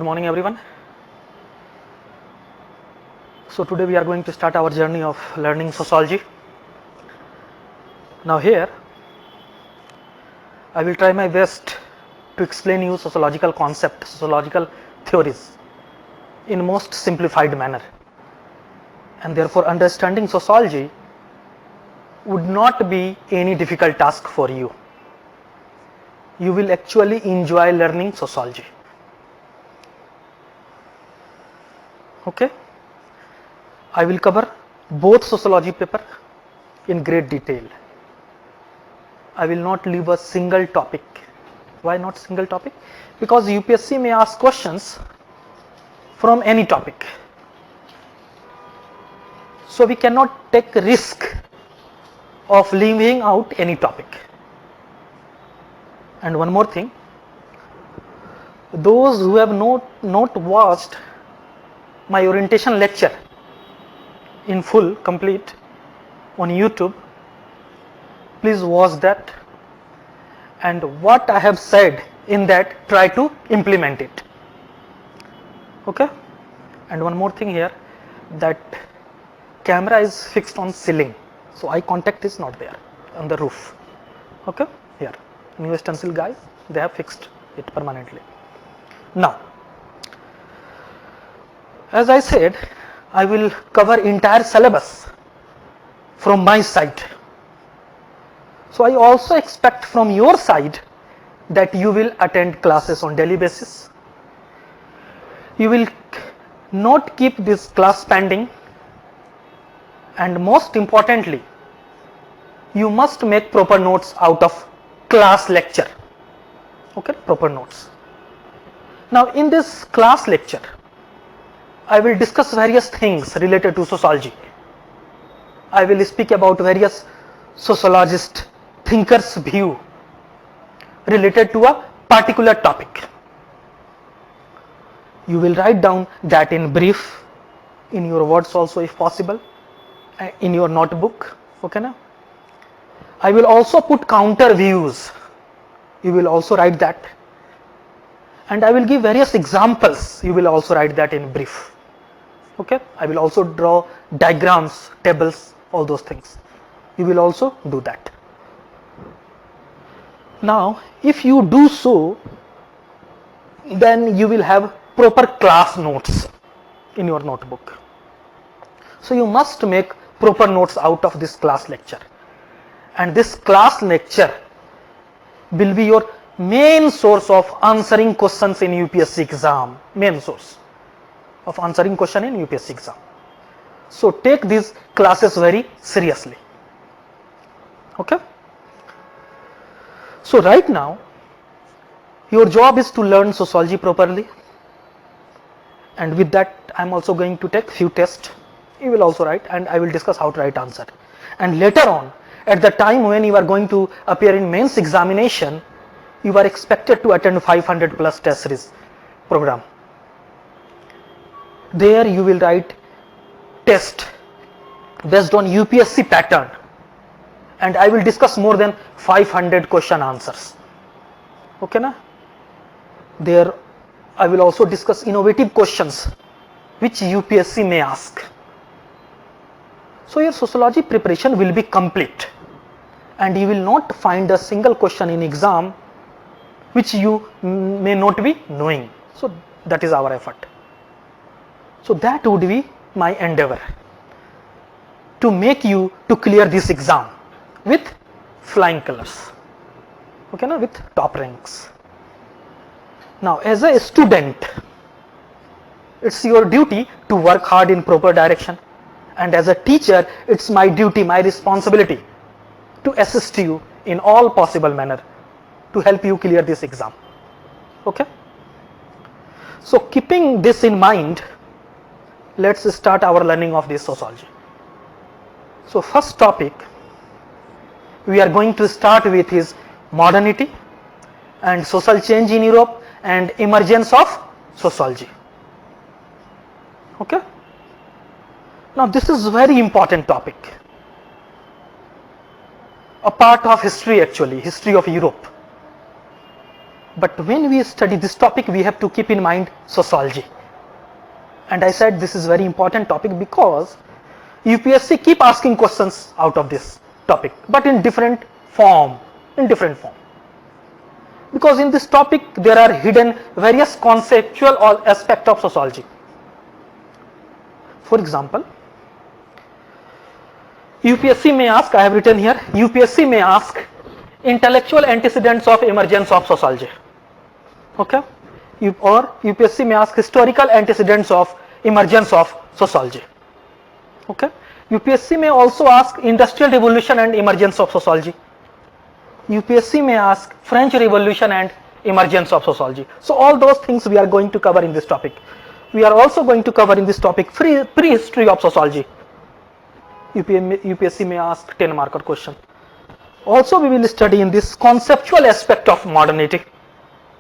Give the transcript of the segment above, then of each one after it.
Good morning everyone. So today we are going to start our journey of learning sociology. Now here I will try my best to explain you sociological concepts, sociological theories in most simplified manner, and therefore understanding sociology would not be any difficult task for you. You will actually enjoy learning sociology. Okay, I will cover both sociology paper in great detail. I will not leave a single topic. Why not single topic? Because UPSC may ask questions from any topic. So we cannot take risk of leaving out any topic. And one more thing, those who have not watched my orientation lecture in full, complete on YouTube, please watch that, and what I have said in that, try to implement it. Okay, and one more thing here, that camera is fixed on ceiling, so eye contact is not there on the roof. Okay, here new stencil guys, they have fixed it permanently. Now, as I said, I will cover entire syllabus from my side. So I also expect from your side that you will attend classes on daily basis. You will not keep this class pending, and most importantly, you must make proper notes out of class lecture. Okay, proper notes. Now in this class lecture, I will discuss various things related to sociology. I will speak about various sociologist thinkers' view related to a particular topic. You will write down that in brief, in your words also if possible, in your notebook. Okay, now I will also put counter views. You will also write that, and I will give various examples. You will also write that in brief. Okay, I will also draw diagrams, tables, all those things. You will also do that. Now if you do so, then you will have proper class notes in your notebook. So you must make proper notes out of this class lecture, and this class lecture will be your main source of answering questions in UPSC exam, main source of answering question in UPSC exam. So take these classes very seriously. Okay, so right now your job is to learn sociology properly, and with that I am also going to take few tests. You will also write, and I will discuss how to write answer. And later on, at the time when you are going to appear in mains examination, you are expected to attend 500 plus test series program. There you will write test based on UPSC pattern, and I will discuss more than 500 question answers. Okay, na? There I will also discuss innovative questions which UPSC may ask. So your sociology preparation will be complete, and you will not find a single question in exam which you may not be knowing. So that is our effort. So that would be my endeavor, to make you to clear this exam with flying colors. Okay, now with top ranks. Now as a student, it's your duty to work hard in proper direction, and as a teacher, it's my duty, my responsibility to assist you in all possible manner to help you clear this exam. Okay, so keeping this in mind, let's start our learning of this sociology. So first topic we are going to start with is modernity and social change in Europe and emergence of sociology. Okay, now this is very important topic, a part of history, actually history of Europe. But when we study this topic, we have to keep in mind sociology. And I said this is very important topic because UPSC keep asking questions out of this topic, but in different form, Because in this topic there are hidden various conceptual or aspect of sociology. For example, UPSC may ask, I have written here, UPSC may ask intellectual antecedents of emergence of sociology. Okay, or UPSC may ask historical antecedents of emergence of sociology. Okay, UPSC may also ask industrial revolution and emergence of sociology. UPSC may ask French Revolution and emergence of sociology. So all those things we are going to cover in this topic. We are also going to cover in this topic prehistory of sociology. UPSC may ask 10 marker question. Also we will study in this conceptual aspect of modernity.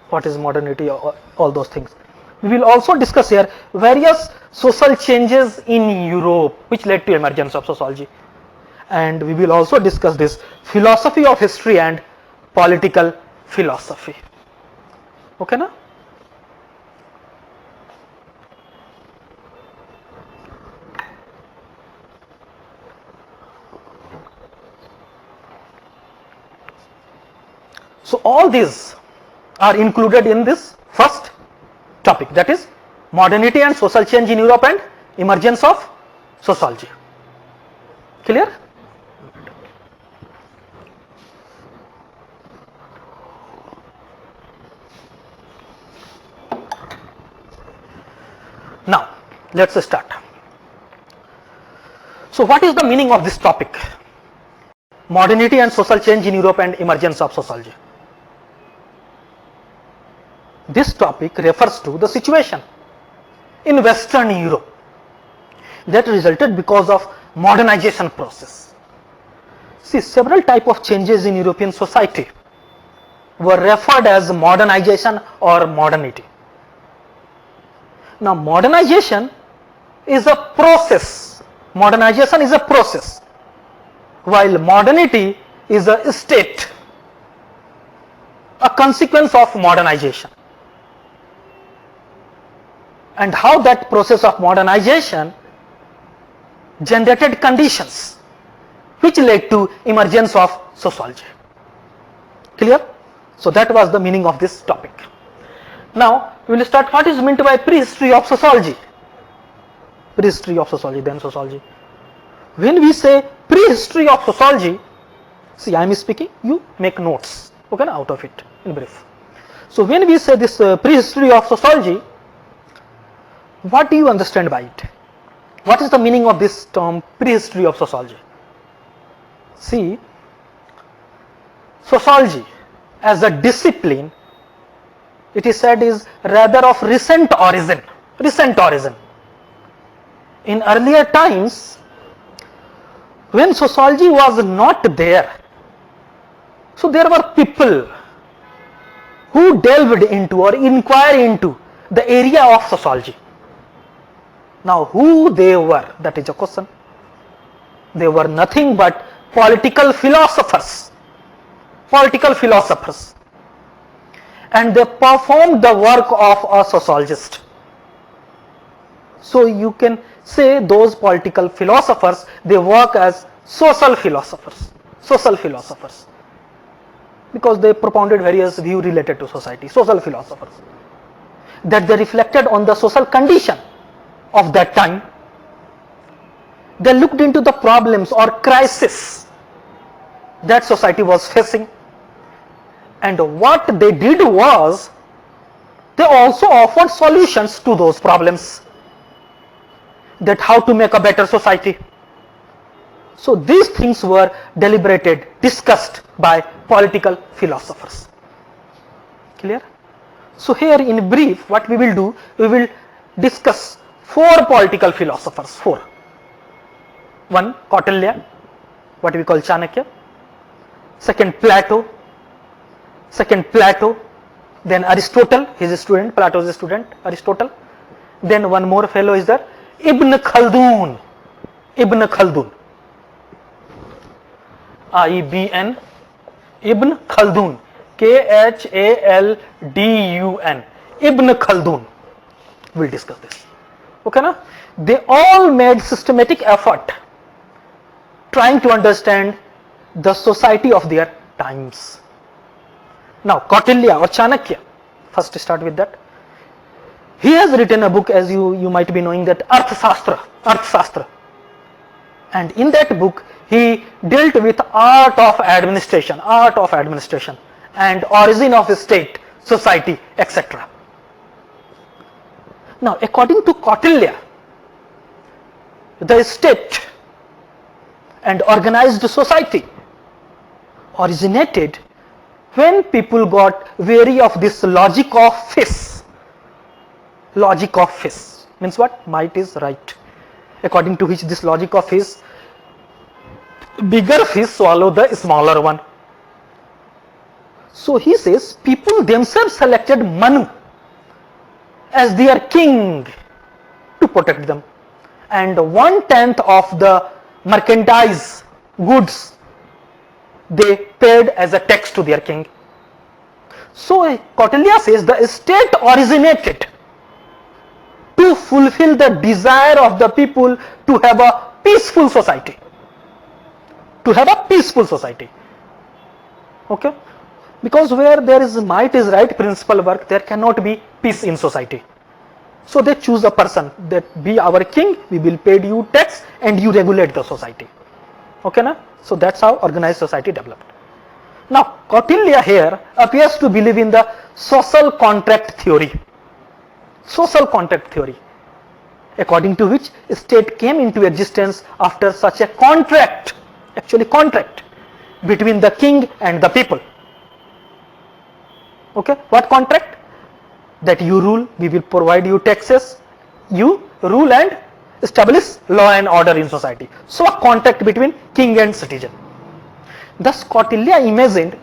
What is modernity, all those things. We will also discuss here various social changes in Europe which led to emergence of sociology. And we will also discuss this philosophy of history and political philosophy. Okay na? So all these are included in this first topic, that is modernity and social change in Europe and emergence of sociology. Clear? Now let's start. So what is the meaning of this topic? Modernity and social change in Europe and emergence of sociology. This topic refers to the situation in Western Europe that resulted because of modernization process. See, several type of changes in European society were referred as modernization or modernity. Now modernization is a process. Modernization is a process, while modernity is a state, a consequence of modernization. And how that process of modernization generated conditions which led to emergence of sociology. Clear? So that was the meaning of this topic. Now we will start what is meant by prehistory of sociology. Prehistory of sociology, then sociology. When we say prehistory of sociology, see, I am speaking, you make notes, okay, out of it in brief. So when we say this prehistory of sociology, what do you understand by it? What is the meaning of this term prehistory of sociology? See, sociology as a discipline, it is said is rather of recent origin. In earlier times, when sociology was not there, so there were people who delved into or inquired into the area of sociology. Now who they were, that is a question. They were nothing but political philosophers, and they performed the work of a sociologist. So you can say those political philosophers, they work as social philosophers, because they propounded various views related to society, social philosophers, that they reflected on the social condition of that time. They looked into the problems or crisis that society was facing, and what they did was they also offered solutions to those problems, that how to make a better society. So these things were deliberated, discussed by political philosophers. Clear? So here in brief what we will do, we will discuss 4 political philosophers, 4. One, Kautilya, what we call Chanakya. Second, Plato. Then Aristotle, his student, Plato's student, Aristotle. Then one more fellow is there, Ibn Khaldun. IBN, Ibn Khaldun, Khaldun. Ibn Khaldun. We'll discuss this. Okay, na? They all made systematic effort trying to understand the society of their times. Now, Kautilya or Chanakya, first start with that. He has written a book, as you might be knowing, that Arthashastra. And in that book, he dealt with art of administration and origin of state, society, etc. Now, according to Kautilya, the state and organized society originated when people got weary of this logic of fish. Logic of fish means what? Might is right. According to which this logic of fish, bigger fish swallow the smaller one. So he says people themselves selected Manu as their king to protect them, and 1/10 of the merchandise goods they paid as a tax to their king. So Kautilya says the state originated to fulfill the desire of the people to have a peaceful society. Okay? Because where there is might is right principle work, there cannot be peace in society. So they choose a person that be our king, we will pay you tax and you regulate the society. Okay, na? So that's how organized society developed. Now, Kautilya here appears to believe in the social contract theory. According to which state came into existence after such a contract between the king and the people. Okay, what contract? That you rule, we will provide you taxes, you rule and establish law and order in society. So a contract between king and citizen. Thus Kautilya imagined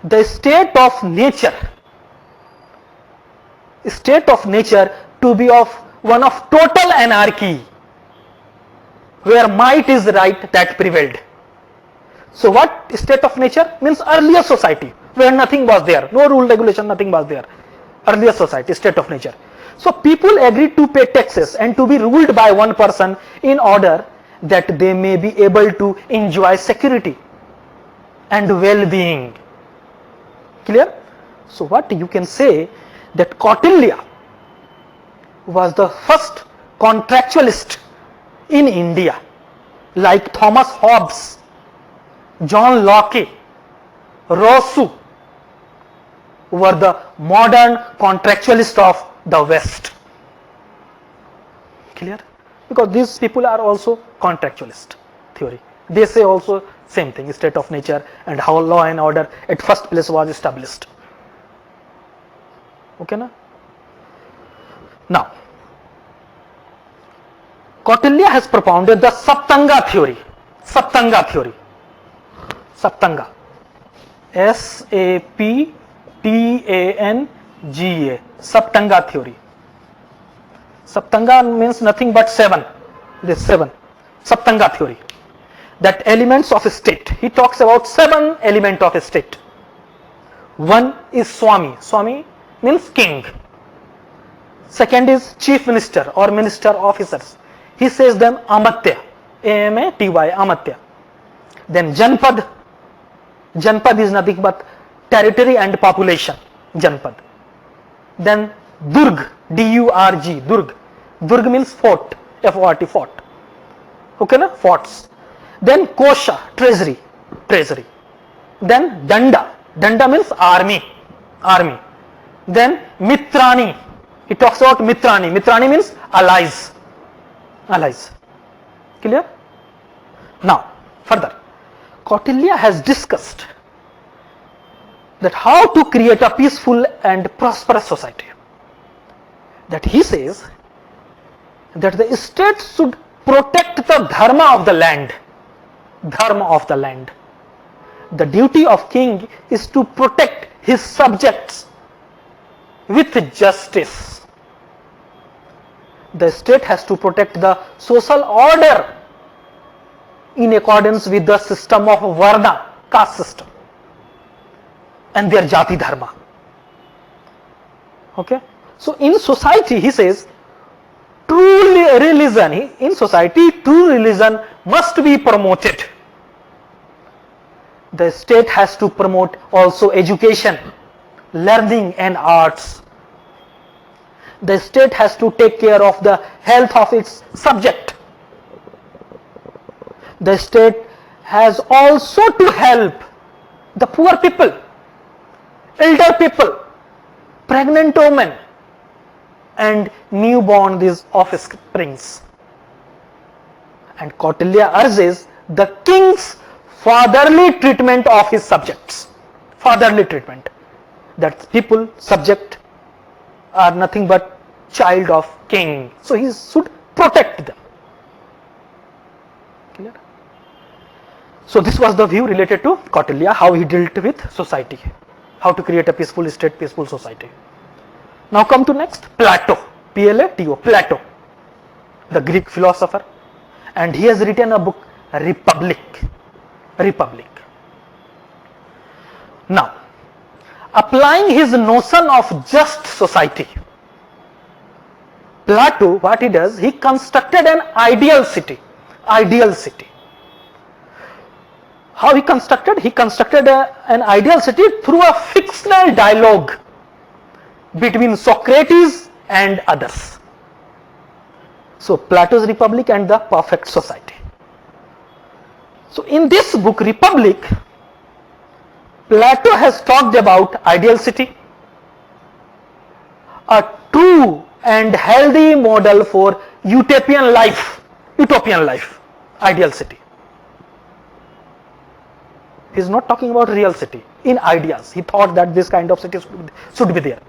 the state of nature to be of one of total anarchy, where might is right that prevailed. So what state of nature means? Earlier society where nothing was there, no rule regulation, nothing was there. Earlier society, state of nature. So people agreed to pay taxes and to be ruled by one person in order that they may be able to enjoy security and well-being. Clear? So what you can say that Kautilya was the first contractualist in India, like Thomas Hobbes, John Locke, Rousseau were the modern contractualists of the West. Clear? Because these people are also contractualist theory. They say also same thing, state of nature and how law and order at first place was established. Okay, na? Now, Kautilya has propounded the Saptanga theory. Saptanga. S-A-P-T-A-N-G-A. Saptanga theory. Saptanga means nothing but seven. This seven. Saptanga theory. That elements of a state. He talks about 7 elements of a state. One is Swami. Swami means king. Second is chief minister or minister officers. He says them Amatya. A-M-A-T-Y. Amatya. Then Janpad. Janpad is nothing but territory and population. Janpad. Then Durg. D-U-R-G. Durg. Durg means fort. F-O-R-T. Fort. Okay, na? Forts. Then Kosha. Treasury. Then Danda. Danda means army. Then Mitrani. He talks about Mitrani. Mitrani means allies. Clear? Now, further, Kautilya has discussed that how to create a peaceful and prosperous society. That he says that the state should protect the dharma of the land. The duty of king is to protect his subjects with justice. The state has to protect the social order in accordance with the system of Varna, caste system. and their jati dharma. Okay, so in society, he says, true religion, in society, true religion must be promoted. The state has to promote also education, learning and arts. The state has to take care of the health of its subject. The state has also to help the poor people, elder people, pregnant women, and newborn, these offsprings. And Kautilya urges the king's fatherly treatment of his subjects. Fatherly treatment. That people, subject, are nothing but child of king. So he should protect them. Clear? So this was the view related to Kautilya, how he dealt with society, how to create a peaceful state, peaceful society. Now come to next, Plato, Plato, Plato, the Greek philosopher, and he has written a book, Republic. Republic. Now, applying his notion of just society, Plato, what he does, he constructed an ideal city. Ideal city. How he constructed? He constructed an ideal city through a fictional dialogue between Socrates and others. So Plato's Republic and the Perfect Society. So in this book, Republic, Plato has talked about ideal city, a true and healthy model for utopian life, ideal city. He is not talking about real city. In ideas, he thought that this kind of city should be there.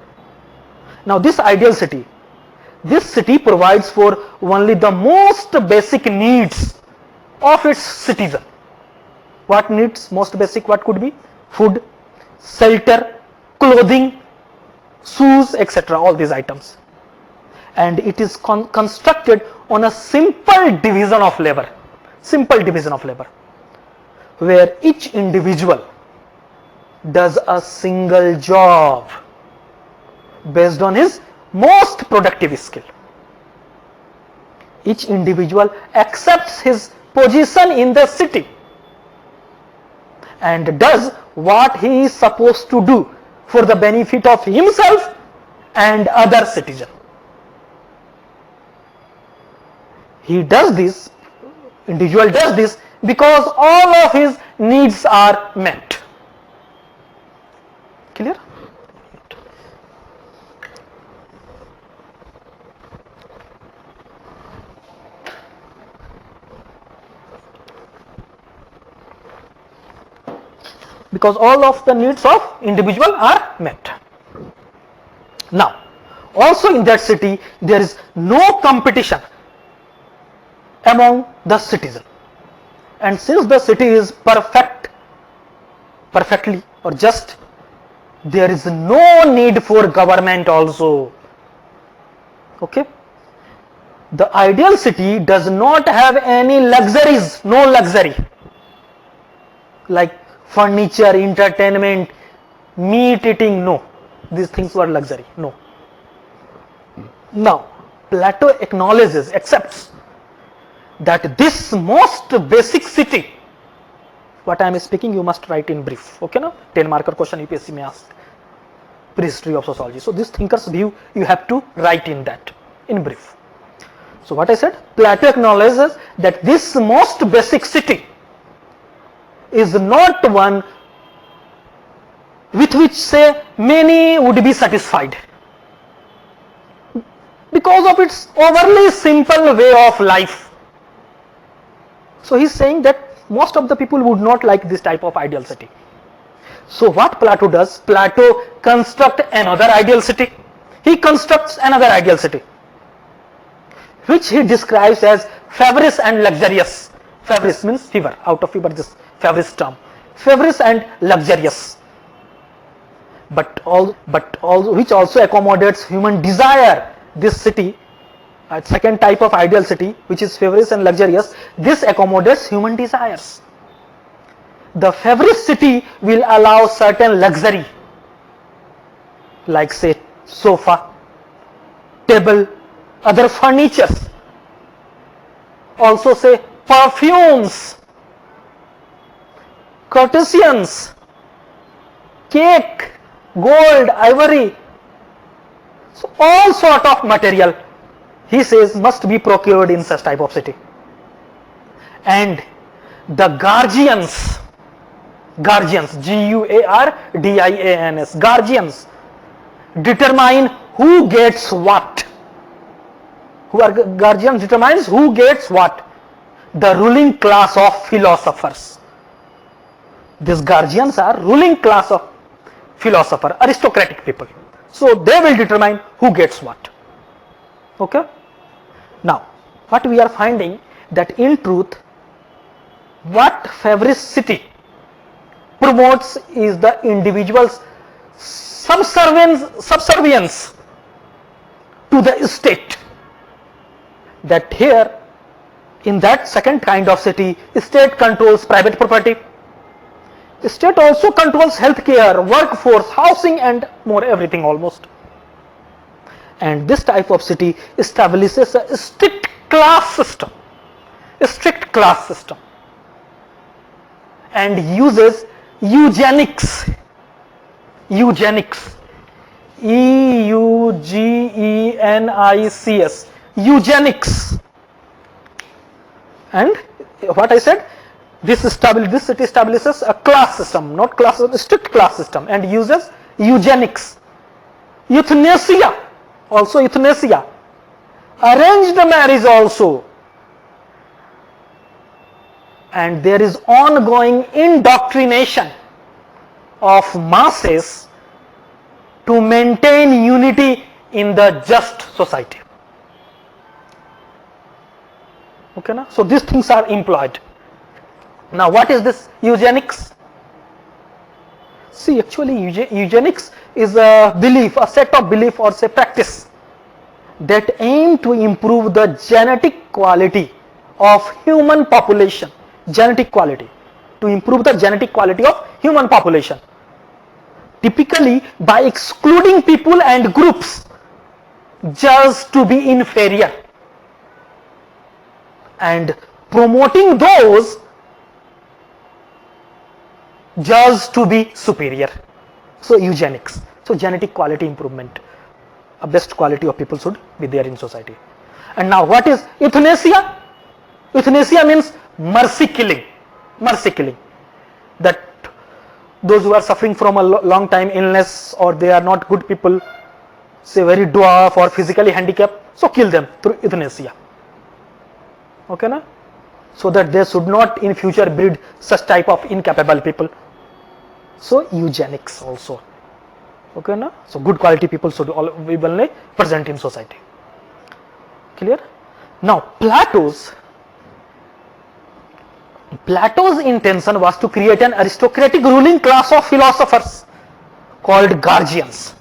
Now this ideal city, this city provides for only the most basic needs of its citizen. What needs? Most basic, what could be? Food, shelter, clothing, shoes, etc. All these items. And it is constructed on a simple division of labor. Simple division of labor, where each individual does a single job based on his most productive skill. Each individual accepts his position in the city and does what he is supposed to do for the benefit of himself and other citizens. He does this, individual does this because all of his needs are met. Clear? Because all of the needs of individual are met. Now, also in that city, there is no competition among the citizen. And since the city is perfectly or just, there is no need for government also. Okay? The ideal city does not have any luxuries, no luxury, like furniture, entertainment, meat eating, no. These things were luxury, no. Now, Plato acknowledges, accepts that this most basic city, what I am speaking, you must write in brief. Okay, now 10 marker question UPSC may ask, prehistory of sociology. So this thinker's view, you have to write in that, in brief. So what I said, Plato acknowledges that this most basic city is not one with which, say, many would be satisfied because of its overly simple way of life. So he is saying that most of the people would not like this type of ideal city. So what Plato does, Plato constructs another ideal city. He constructs another ideal city, which he describes as feverish and luxurious. Feverish means fever, out of fever, this feverish term. Feverish and luxurious, but which also accommodates human desire. This city, second type of ideal city, which is feverish and luxurious, this accommodates human desires. The feverish city will allow certain luxury, like say sofa, table, other furnitures. Also say perfumes, courtesans, cake, gold, ivory. So all sort of material, he says, must be procured in such type of city. And the guardians, Guardians, guardians determine who gets what. Who are guardians determines who gets what. The ruling class of philosophers. These guardians are ruling class of philosopher, aristocratic people. So they will determine who gets what. Okay. Now, what we are finding that in truth, what Fabricity promotes is the individual's subservience to the state. That here, in that second kind of city, state controls private property. State also controls healthcare, workforce, housing, and more, everything almost. And this type of city establishes a strict class system, and uses eugenics, eugenics, eugenics. And what I said, this city establishes a class system, not class, strict class system, and uses eugenics, euthanasia, also euthanasia, arranged marriage also, and there is ongoing indoctrination of masses to maintain unity in the just society. Okay, na? So these things are employed. Now, what is this eugenics? See, actually, eugenics is a belief, a set of belief, or say practice that aim to improve the genetic quality of human population. Genetic quality, to improve the genetic quality of human population, typically by excluding people and groups just to be inferior and promoting those just to be superior. So eugenics, so genetic quality improvement, a best quality of people should be there in society. And now what is euthanasia? Euthanasia means mercy killing, that those who are suffering from a long time illness, or they are not good people, say very dwarf or physically handicapped, so kill them through euthanasia. Okay, na? So that they should not in future breed such type of incapable people. So eugenics also. Okay, na? So good quality people should be present in society. Clear? Now Plato's intention was to create an aristocratic ruling class of philosophers called guardians,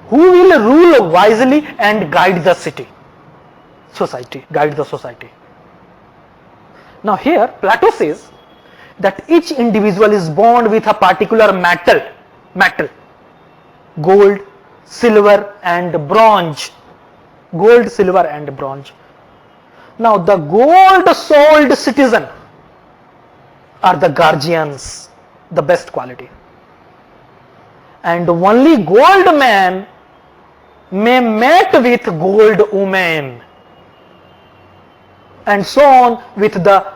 who will rule wisely and guide the society. Now here Plato says that each individual is born with a particular metal, gold, silver and bronze. Now the gold-souled citizen are the guardians, the best quality, and only gold man may mate with gold woman, and so on with the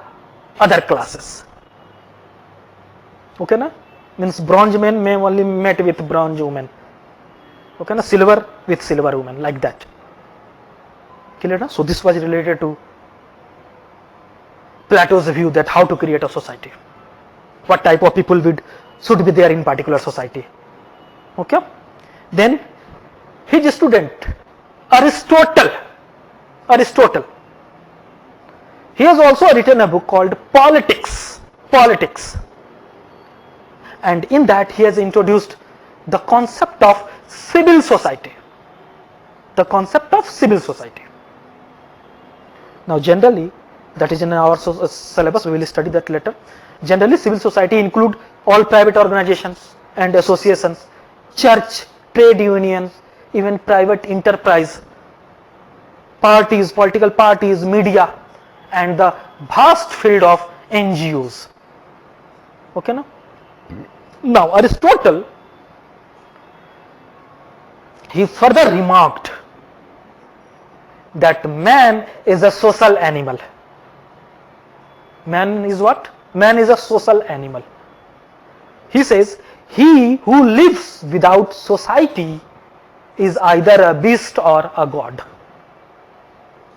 other classes. Okay, na? Means bronze man may only mate with bronze woman. Okay, na? Silver with silver woman, like that. Clear, na? So this was related to Plato's view that how to create a society, what type of people should be there in particular society. Okay. Then his student Aristotle, he has also written a book called Politics, and in that he has introduced the concept of civil society. Now generally, that is in our syllabus, we will study that later. Generally, civil society include all private organizations and associations, church, trade unions, even private enterprise, parties, political parties, media, and the vast field of NGOs. Okay, now Aristotle, he further remarked that man is a social animal. Man is what? Man is a social animal. He says, he who lives without society is either a beast or a god.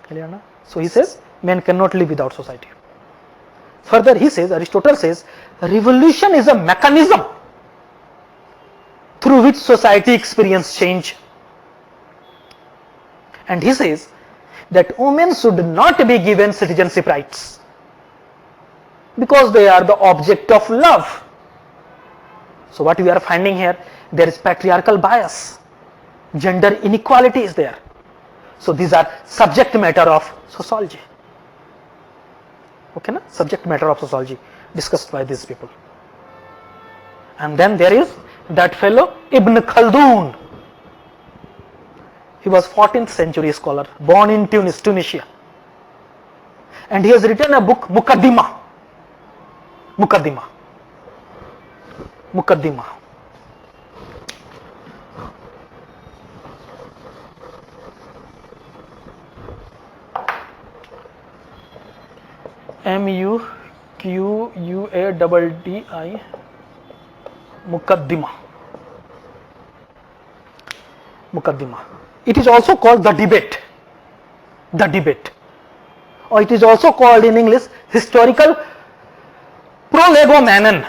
Clear, na? So he says, man cannot live without society. Further, he says, Aristotle says, revolution is a mechanism through which society experiences change. And he says that women should not be given citizenship rights because they are the object of love. So what we are finding here, there is patriarchal bias, gender inequality is there. So these are subject matter of sociology. Okay, na? Subject matter of sociology discussed by these people. And then there is that fellow Ibn Khaldun. He was 14th century scholar, born in Tunis, Tunisia. And he has written a book, Muqaddimah. Muqaddimah. Muqaddimah. It is also called the debate. Or it is also called in English historical prolegomena.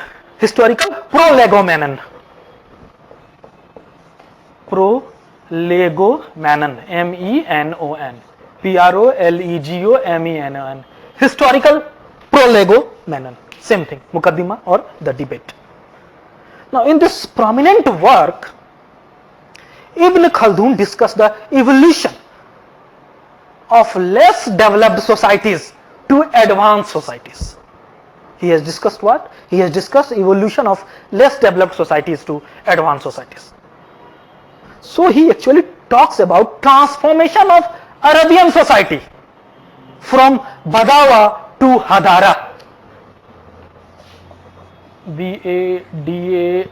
Prolegomena, MENON, PROLEGOMENON, historical prolegomena, same thing, Muqaddimah or the debate. Now in this prominent work, Ibn Khaldun discussed the evolution of less developed societies to advanced societies. He has discussed what? He has discussed evolution of less developed societies to advanced societies. So he actually talks about transformation of Arabian society from Badawa to Hadara. BADAWA,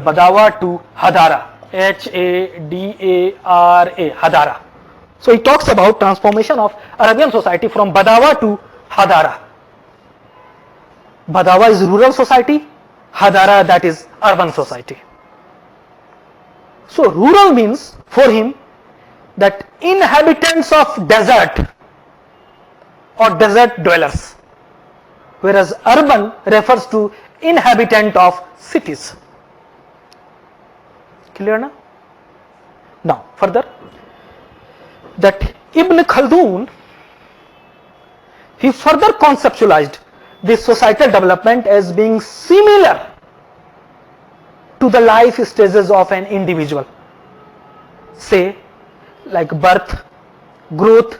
Badawa to Hadara. HADARA, Hadara. So he talks about transformation of Arabian society from Badawa to Hadara. Badawa is rural society, Hadara, that is urban society. So rural means for him that inhabitants of desert or desert dwellers, whereas urban refers to inhabitant of cities. Clear now? Now further, that Ibn Khaldun, he further conceptualized this societal development as being similar to the life stages of an individual, say like birth, growth,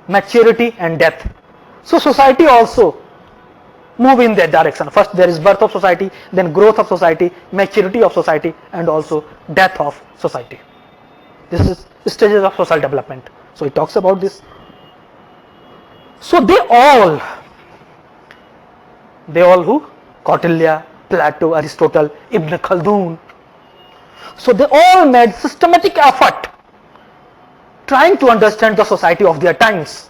maturity and death. So society also move in that direction. First there is birth of society, then growth of society, maturity of society and also death of society. This is stages of social development. So he talks about this. So they all who? Kautilya, Plato, Aristotle, Ibn Khaldun. So they all made systematic effort trying to understand the society of their times.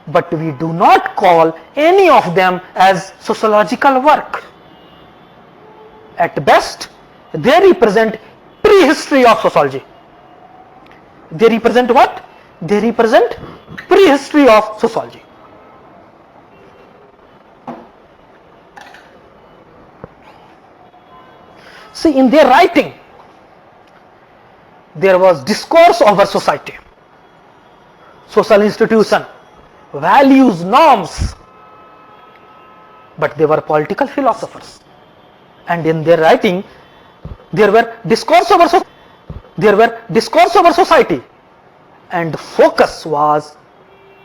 But we do not call any of them as sociological work. At best, they represent prehistory of sociology. They represent what? They represent prehistory of sociology. See, in their writing, there was discourse over society, social institution, values, norms, but they were political philosophers. And in their writing, there were discourse over society, and focus was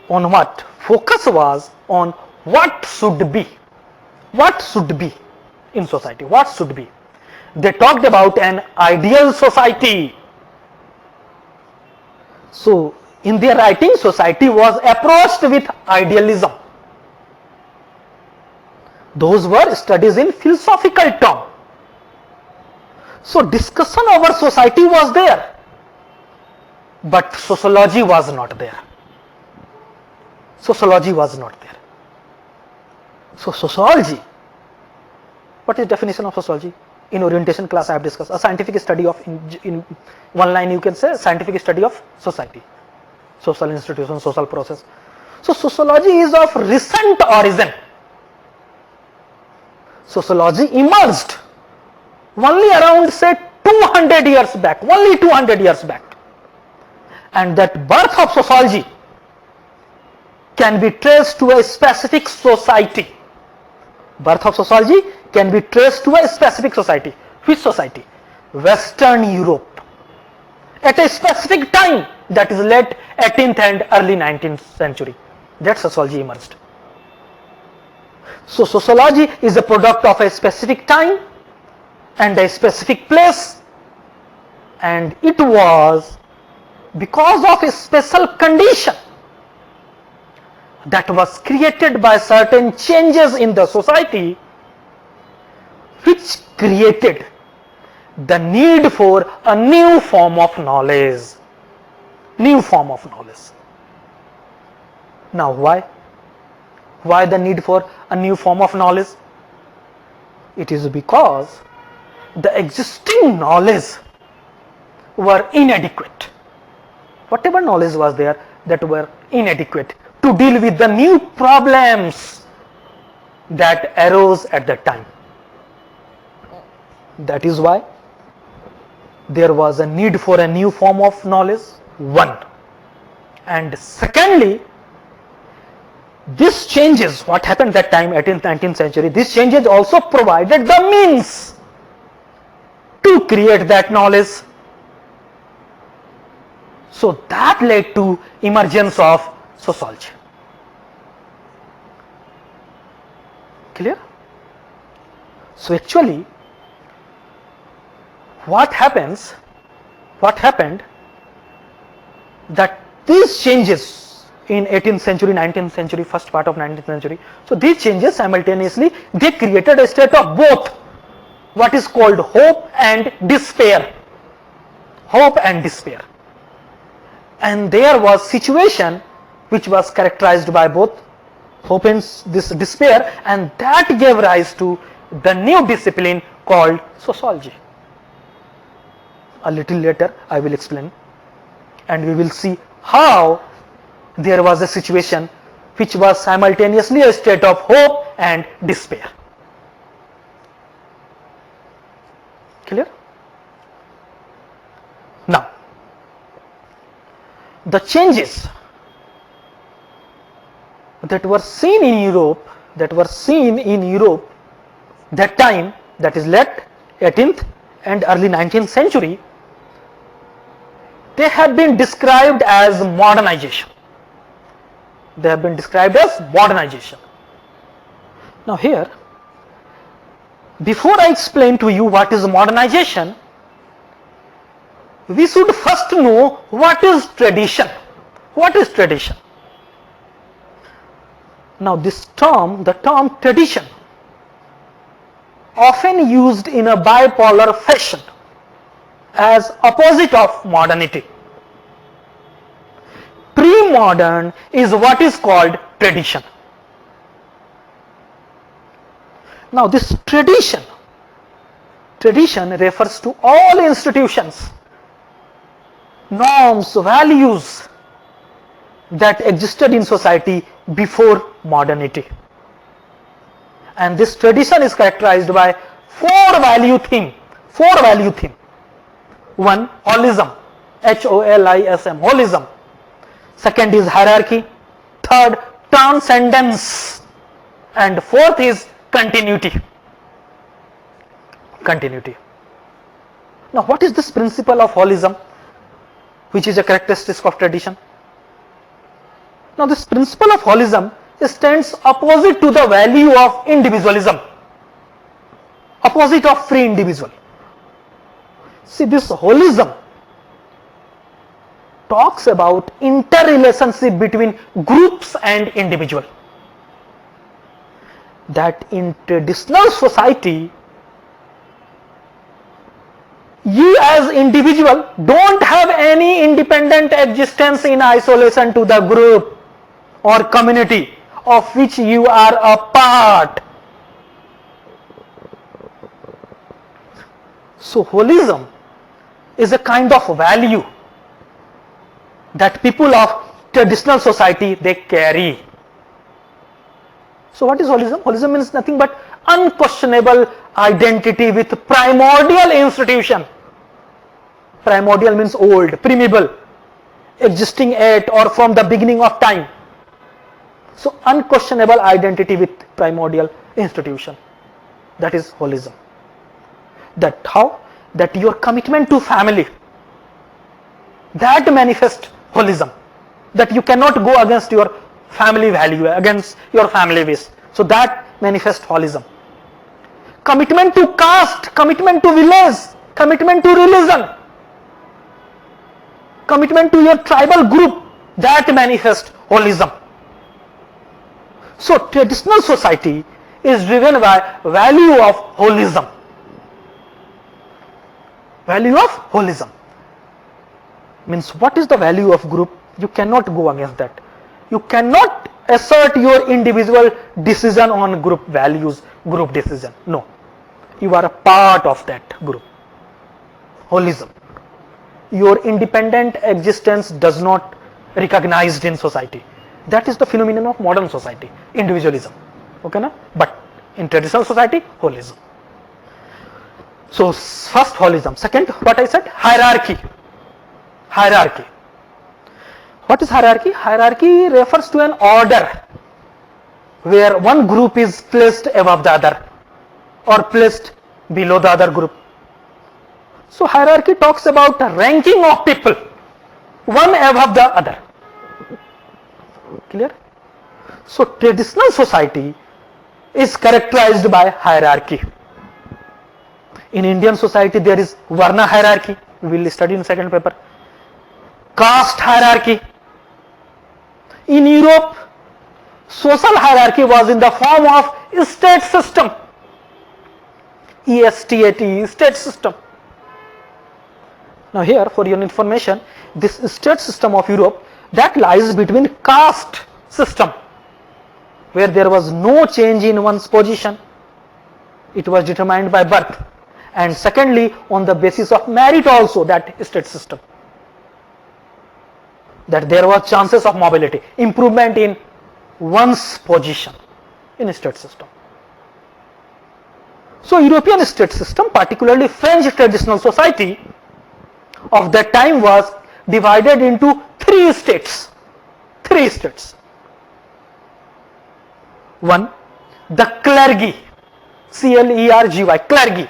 on what? Focus was on what should be in society, what should be. They talked about an ideal society. So in their writing, society was approached with idealism. Those were studies in philosophical term. So discussion over society was there, but sociology was not there. Sociology was not there. So sociology, what is definition of sociology? In orientation class I have discussed a scientific study of, in one line you can say, scientific study of society, social institution, social process. So sociology is of recent origin. Sociology emerged only around say 200 years back, only 200 years back. And that birth of sociology can be traced to a specific society. Birth of sociology can be traced to a specific society. Which society? Western Europe. At a specific time, that is late 18th and early 19th century, that sociology emerged. So sociology is a product of a specific time and a specific place, and it was because of a special condition that was created by certain changes in the society, which created the need for a new form of knowledge. New form of knowledge. Now why? Why the need for a new form of knowledge? It is because the existing knowledge were inadequate. Whatever knowledge was there, that were inadequate to deal with the new problems that arose at that time. That is why there was a need for a new form of knowledge, one. And secondly, this changes, what happened that time, 18th, 19th century, these changes also provided the means to create that knowledge. So that led to emergence of sociology. Clear? So actually, what happened that these changes in 18th century, 19th century, first part of 19th century, so these changes simultaneously, they created a state of both what is called hope and despair. Hope and despair. And there was situation which was characterized by both hope and this despair, and that gave rise to the new discipline called sociology. A little later I will explain, and we will see how there was a situation which was simultaneously a state of hope and despair. Clear? Now, the changes that were seen in Europe, that time, that is late 18th and early 19th century, they have been described as modernization. They have been described as modernization. Now here, before I explain to you what is modernization, we should first know what is tradition. What is tradition? Now this term, the term tradition, often used in a bipolar fashion as opposite of modernity. Pre-modern is what is called tradition. Now this tradition refers to all institutions, norms, values that existed in society before modernity. And this tradition is characterized by four value theme. One, holism, H-O-L-I-S-M, holism. Second is hierarchy. Third, transcendence. And fourth is continuity. Now what is this principle of holism, which is a characteristic of tradition? Now this principle of holism stands opposite to the value of individualism, opposite of free individual. See, this holism talks about interrelationship between groups and individual. That in traditional society, you as individual don't have any independent existence in isolation to the group or community of which you are a part. So holism is a kind of value that people of traditional society they carry. So what is holism? Holism means nothing but unquestionable identity with primordial institution. Primordial means old, primeval, existing at or from the beginning of time. So unquestionable identity with primordial institution. That is holism. That how? That your commitment to family, that manifests holism. That you cannot go against your family value, against your family wish. So that manifests holism. Commitment to caste, commitment to village, commitment to religion, commitment to your tribal group, that manifests holism. So traditional society is driven by value of holism. Value of holism means what is the value of group? You cannot go against that. You cannot assert your individual decision on group values, group decision. No. You are a part of that group. Holism. Your independent existence does not recognized in society. That is the phenomenon of modern society, individualism. Okay, na? But in traditional society, holism. So first holism. Second, what I said? Hierarchy. Hierarchy. What is hierarchy? Hierarchy refers to an order where one group is placed above the other or placed below the other group. So hierarchy talks about ranking of people, one above the other. Clear? So traditional society is characterized by hierarchy. In Indian society there is Varna hierarchy, we will study in second paper. Caste hierarchy. In Europe, social hierarchy was in the form of state system. ESTAT, state system. Now here for your information, this state system of Europe that lies between caste system where there was no change in one's position. It was determined by birth. And secondly, on the basis of merit also, that state system. That there was chances of mobility, improvement in one's position in a state system. So European state system, particularly French traditional society of that time was divided into three states. Three states. One, the clergy, C-L-E-R-G-Y, clergy.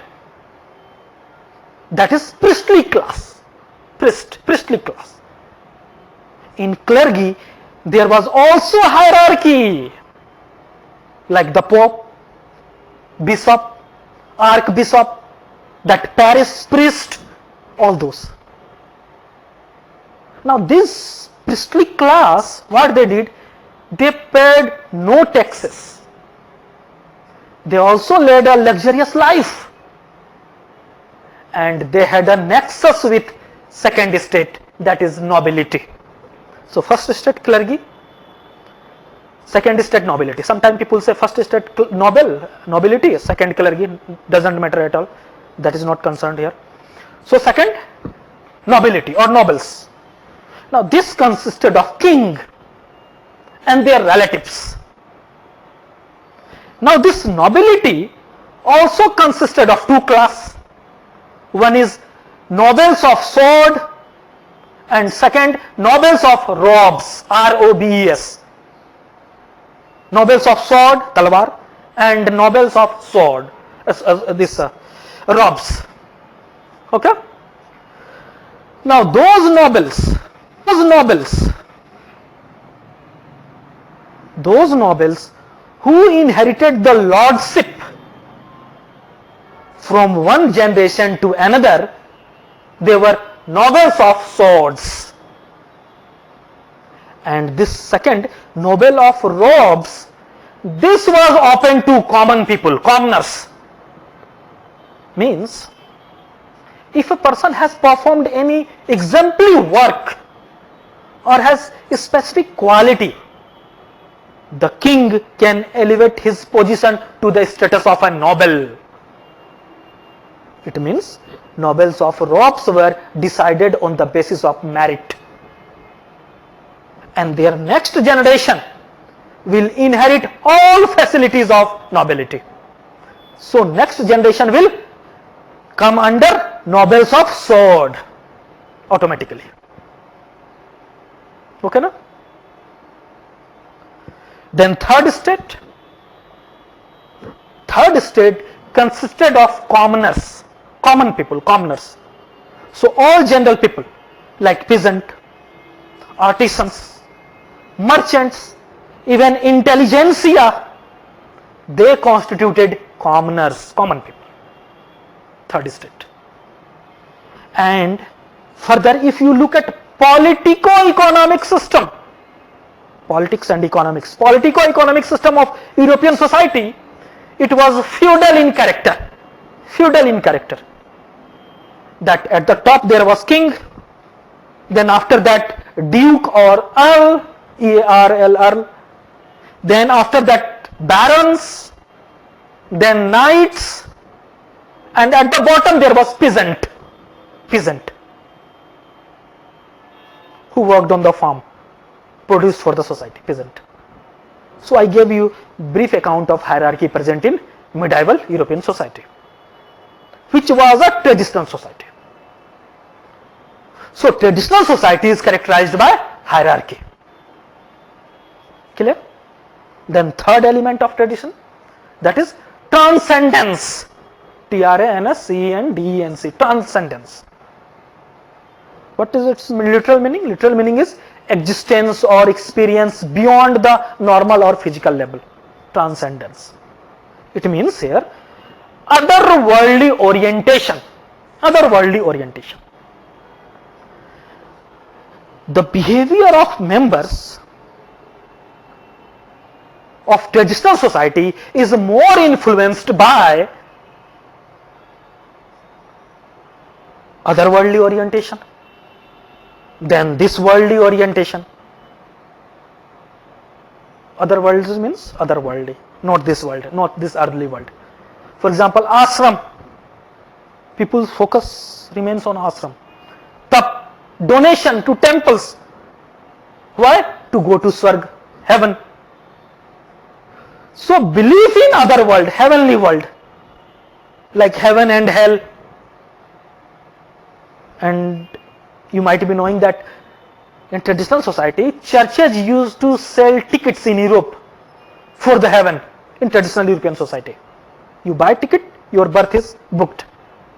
That is priestly class, priestly class. In clergy, there was also hierarchy, like the Pope, Bishop, Archbishop, that parish priest, all those. Now this priestly class, what they did, they paid no taxes. They also led a luxurious life. And they had a nexus with second state, that is nobility. So first state clergy, second state nobility. Sometimes people say first state nobility, second clergy, doesn't matter at all. That is not concerned here. So second, nobility or nobles. Now this consisted of king and their relatives. Now this nobility also consisted of two classes. One is nobles of sword and second nobles of robes, R-O-B-E-S. Nobles of sword, talwar, and nobles of sword, robes. Okay? Now those nobles who inherited the lordship from one generation to another, they were nobles of swords. And this second, noble of robes, this was open to common people, commoners. Means, if a person has performed any exemplary work or has a specific quality, the king can elevate his position to the status of a noble. It means nobles of robes were decided on the basis of merit, and their next generation will inherit all facilities of nobility. So next generation will come under nobles of sword automatically. Okay, na? Then third state consisted of commoners, common people, commoners. So all general people like peasant, artisans, merchants, even intelligentsia, they constituted commoners, common people. Third state. And further, if you look at politico-economic system, politics and economics, politico-economic system of European society, it was feudal in character. Feudal in character. That at the top there was king, then after that duke or earl, E-A-R-L, earl, then after that barons, then knights, and at the bottom there was peasant who worked on the farm, produced for the society, peasant. So I gave you brief account of hierarchy present in medieval European society, which was a traditional society. So traditional society is characterized by hierarchy. Clear? Then third element of tradition, that is transcendence. Transcendence. Transcendence. What is its literal meaning? Literal meaning is existence or experience beyond the normal or physical level. Transcendence. It means here otherworldly orientation. Otherworldly orientation. The behavior of members of traditional society is more influenced by otherworldly orientation than this worldly orientation. Otherworldly means otherworldly, not this world, not this earthly world. For example, ashram, people's focus remains on ashram. Tap, donation to temples. Why? To go to Swarg, heaven. So belief in other world, heavenly world, like heaven and hell. And you might be knowing that in traditional society, churches used to sell tickets in Europe for the heaven. In traditional European society, you buy ticket, your berth is booked.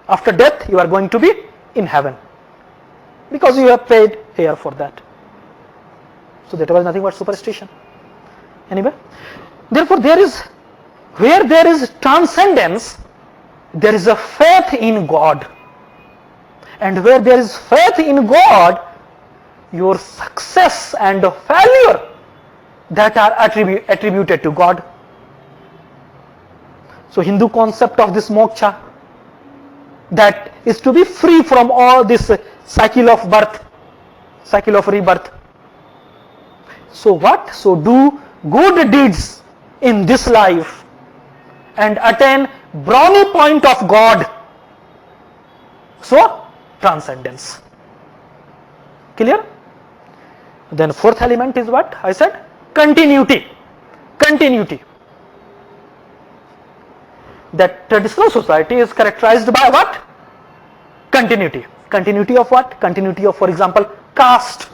After death, you are going to be in heaven because you have paid here for that. So that was nothing but superstition. Anyway, therefore where there is transcendence, there is a faith in God. And where there is faith in God, your success and failure that are attributed to God. So Hindu concept of this moksha, that is to be free from all this cycle of birth, cycle of rebirth. So what? So do good deeds in this life and attain brownie point of God. So transcendence. Clear? Then fourth element is what? I said continuity. Continuity. That traditional society is characterized by what? Continuity. Continuity of what? Continuity of, for example, caste.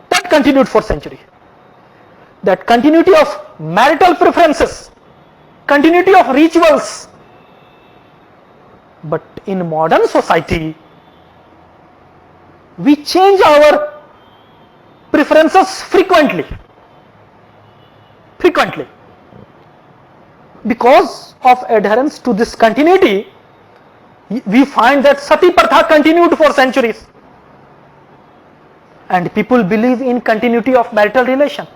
That continued for century. That continuity of marital preferences. Continuity of rituals. But in modern society, we change our preferences frequently. Because of adherence to this continuity, we find that Sati Pratha continued for centuries. And people believe in continuity of marital relation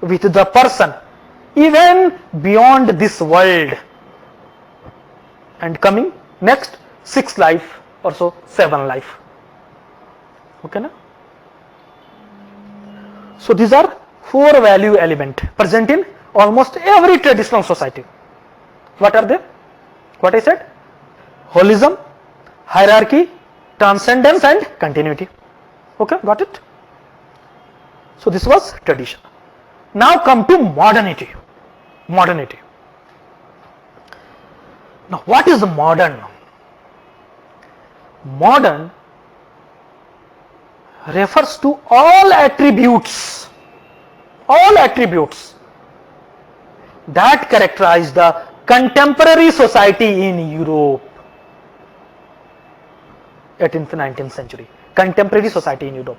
with the person even beyond this world. And coming next 6 life or so 7 life. Okay na? So these are 4 value element present in almost every traditional society. What are they? What I said? Holism, hierarchy, transcendence and continuity. Okay, got it? So this was tradition. Now come to modernity. Modernity. Now what is modern? Modern refers to all attributes that characterize the contemporary society in Europe, 18th 19th century, contemporary society in Europe.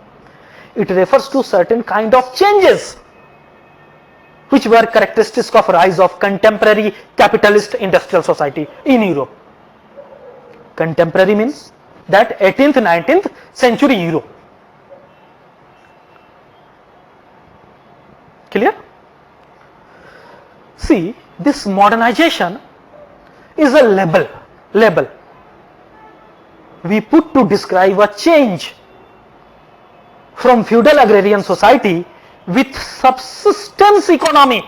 It refers to certain kind of changes which were characteristics of rise of contemporary capitalist industrial society in Europe. Contemporary means that 18th 19th century Europe. Clear? See, this modernization is a label we put to describe a change from feudal agrarian society with subsistence economy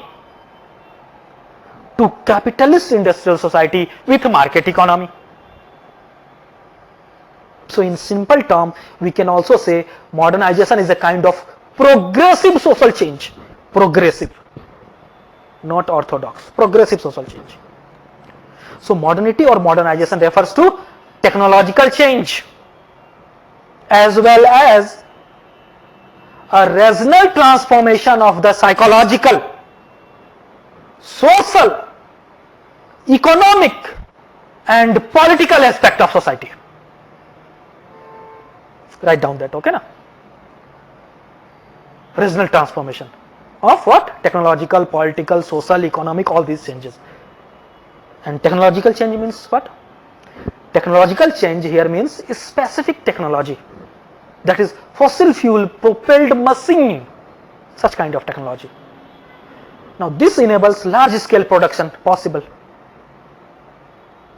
to capitalist industrial society with market economy. So in simple term, we can also say modernization is a kind of progressive social change. Progressive, not orthodox, progressive social change. So modernity or modernization refers to technological change as well as a rational transformation of the psychological, social, economic and political aspect of society. Write down that, okay na? Rational transformation of what? Technological, political, social, economic, all these changes. And technological change means what? Technological change here means specific technology, that is fossil fuel propelled machine, such kind of technology. Now this enables large scale production possible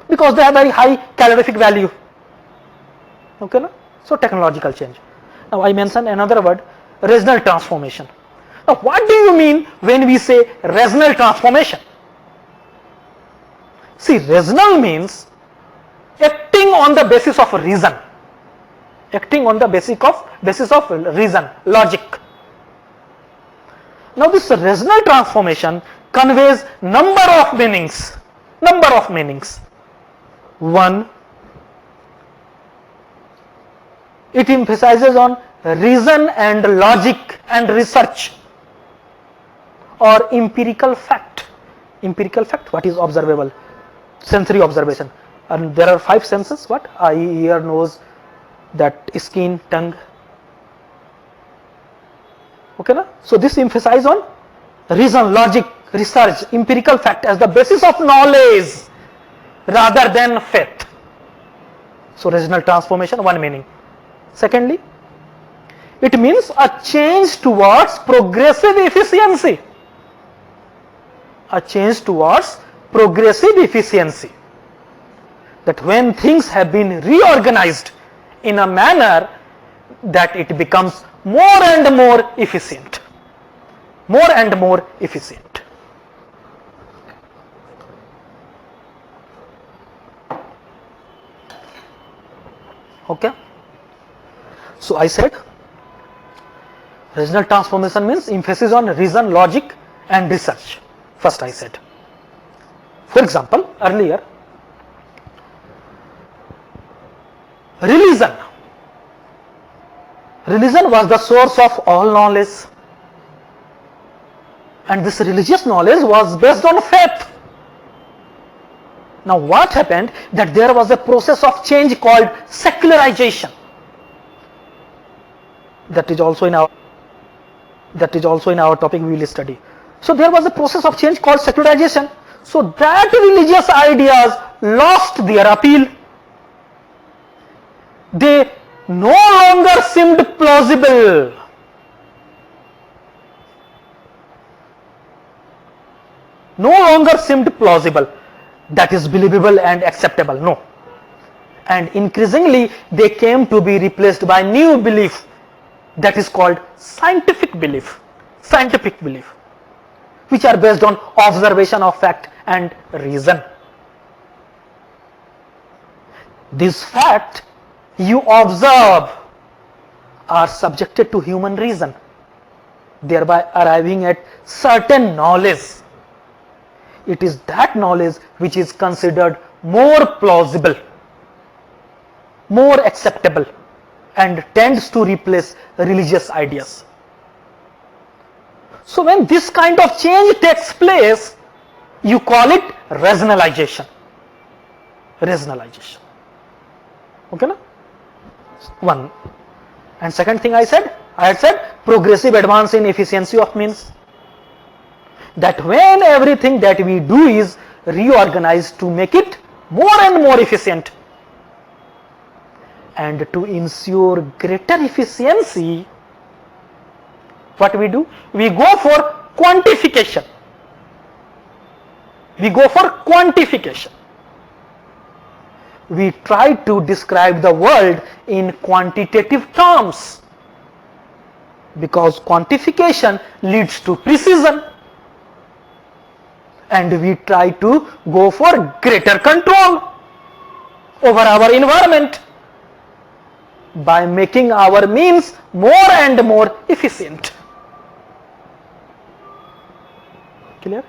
because they have very high calorific value. Okay na? So technological change. Now I mentioned another word, rational transformation. Now what do you mean when we say rational transformation? See, rational means acting on the basis of reason, acting on the basis of reason, logic. Now this rational transformation conveys number of meanings. One, it emphasizes on reason and logic and research or empirical fact. Empirical fact, what is observable? Sensory observation. And there are 5 senses, what? Eye, ear, nose, that skin, tongue. Okay na? So this emphasizes on reason, logic, research, empirical fact as the basis of knowledge rather than faith. So rational transformation, one meaning. Secondly, it means a change towards progressive efficiency. A change towards progressive efficiency. That when things have been reorganized in a manner that it becomes more and more efficient. More and more efficient. Okay. So I said rational transformation means emphasis on reason, logic and research. First I said. For example, earlier, religion was the source of all knowledge, and this religious knowledge was based on faith. Now what happened? That there was a process of change called secularization. That is also in our topic we will study. So there was a process of change called secularization. So that religious ideas lost their appeal. they no longer seemed plausible. No longer seemed plausible, that is believable and acceptable, no. And increasingly they came to be replaced by new belief, that is called scientific belief, which are based on observation of fact and reason. This fact you observe are subjected to human reason, thereby arriving at certain knowledge. It is that knowledge which is considered more plausible, more acceptable, and tends to replace religious ideas. So when this kind of change takes place, you call it rationalization. Okay, na? One. And second thing I had said progressive advance in efficiency of means. That when everything that we do is reorganized to make it more and more efficient, and to ensure greater efficiency, what we do? We go for quantification. We try to describe the world in quantitative terms, because quantification leads to precision, and we try to go for greater control over our environment by making our means more and more efficient. Clear?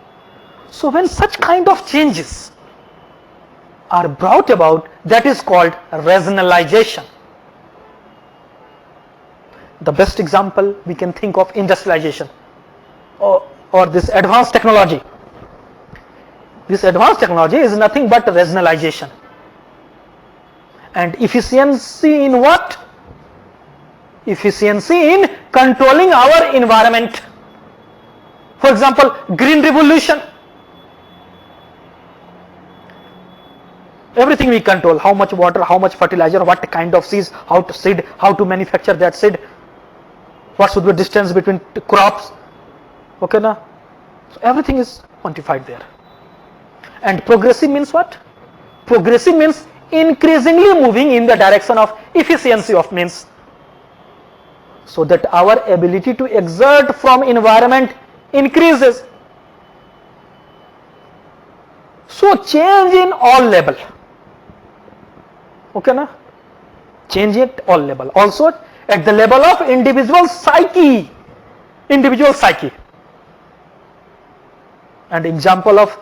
So when such kind of changes are brought about, that is called rationalization. The best example we can think of industrialization or this advanced technology. This advanced technology is nothing but rationalization. And efficiency in what? Efficiency in controlling our environment. For example, green revolution. Everything we control, how much water, how much fertilizer, what kind of seeds, how to seed, how to manufacture that seed, what should be the distance between crops. Okay, na? So everything is quantified there. And progressive means what? Progressive means increasingly moving in the direction of efficiency of means, so that our ability to exert from environment increases. So change in all level. Okay, na? Change at all level. Also at the level of individual psyche. And example of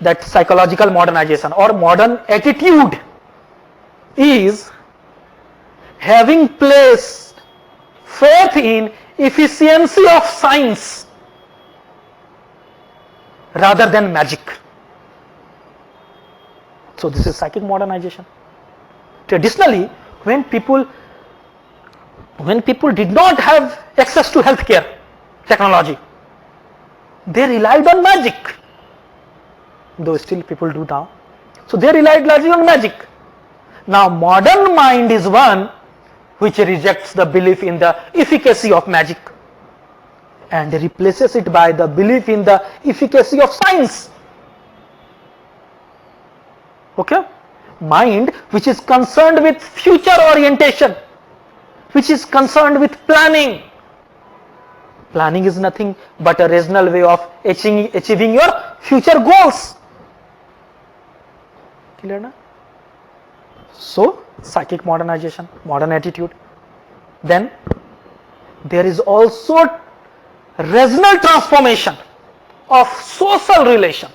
that psychological modernization or modern attitude is having placed faith in efficiency of science rather than magic. So this is psychic modernization. Traditionally, when people did not have access to healthcare technology, they relied on magic, though still people do now. So they relied largely on magic. Now modern mind is one which rejects the belief in the efficacy of magic and replaces it by the belief in the efficacy of science. Okay? Mind which is concerned with future orientation, which is concerned with planning. Planning is nothing but a rational way of achieving your future goals. Clear na? So psychic modernization, modern attitude. Then there is also rational transformation of social relation.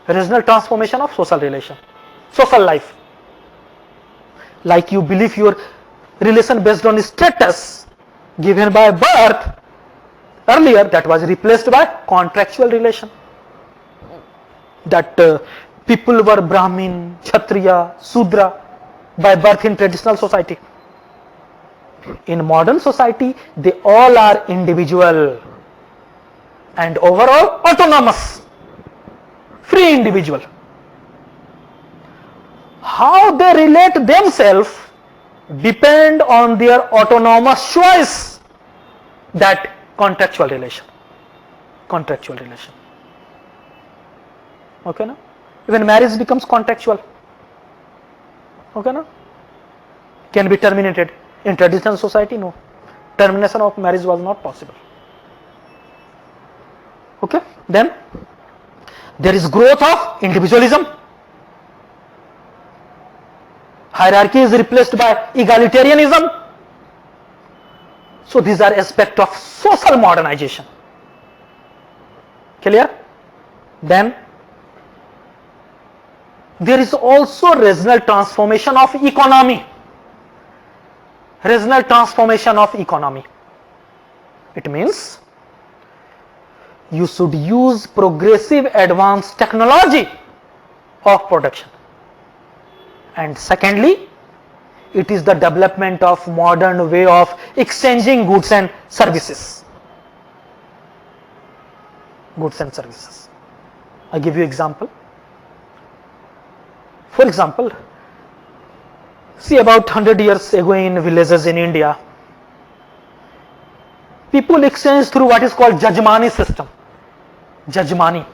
Rational transformation of social relation, social life. Like you believe your relation based on status given by birth, earlier that was replaced by contractual relation. That people were Brahmin, Kshatriya, Sudra by birth in traditional society. In modern society, they all are individual and overall autonomous, free individual. How they relate themselves depend on their autonomous choice. That contractual relation. Okay, na? Even marriage becomes contractual. Okay, na? Can be terminated. In traditional society, no. Termination of marriage was not possible. Okay, then there is growth of individualism. Hierarchy is replaced by egalitarianism. So these are aspects of social modernization. Clear? Then there is also regional transformation of economy. Regional transformation of economy. It means you should use progressive advanced technology of production. And secondly, it is the development of modern way of exchanging goods and services. I give you example. For example, see, about 100 years ago in villages in India, people exchange through what is called Jajmani system. Jajmani.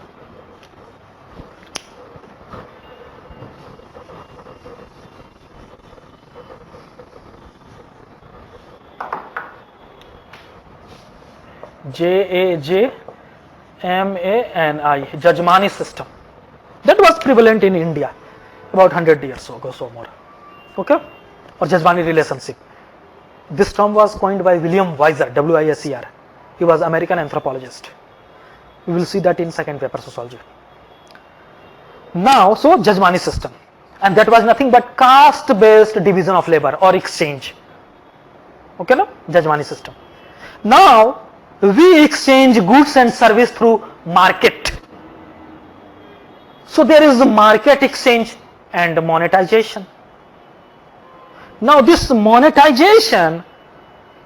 Jajmani, Jajmani system. That was prevalent in India about 100 years ago, so more. Okay? Or Jajmani relationship. This term was coined by William Weiser, W-I-S-E-R. He was American anthropologist. We will see that in second paper, sociology. Now, so Jajmani system. And that was nothing but caste-based division of labor or exchange. Okay, no? Jajmani system. Now, we exchange goods and service through market. So there is market exchange and monetization. Now this monetization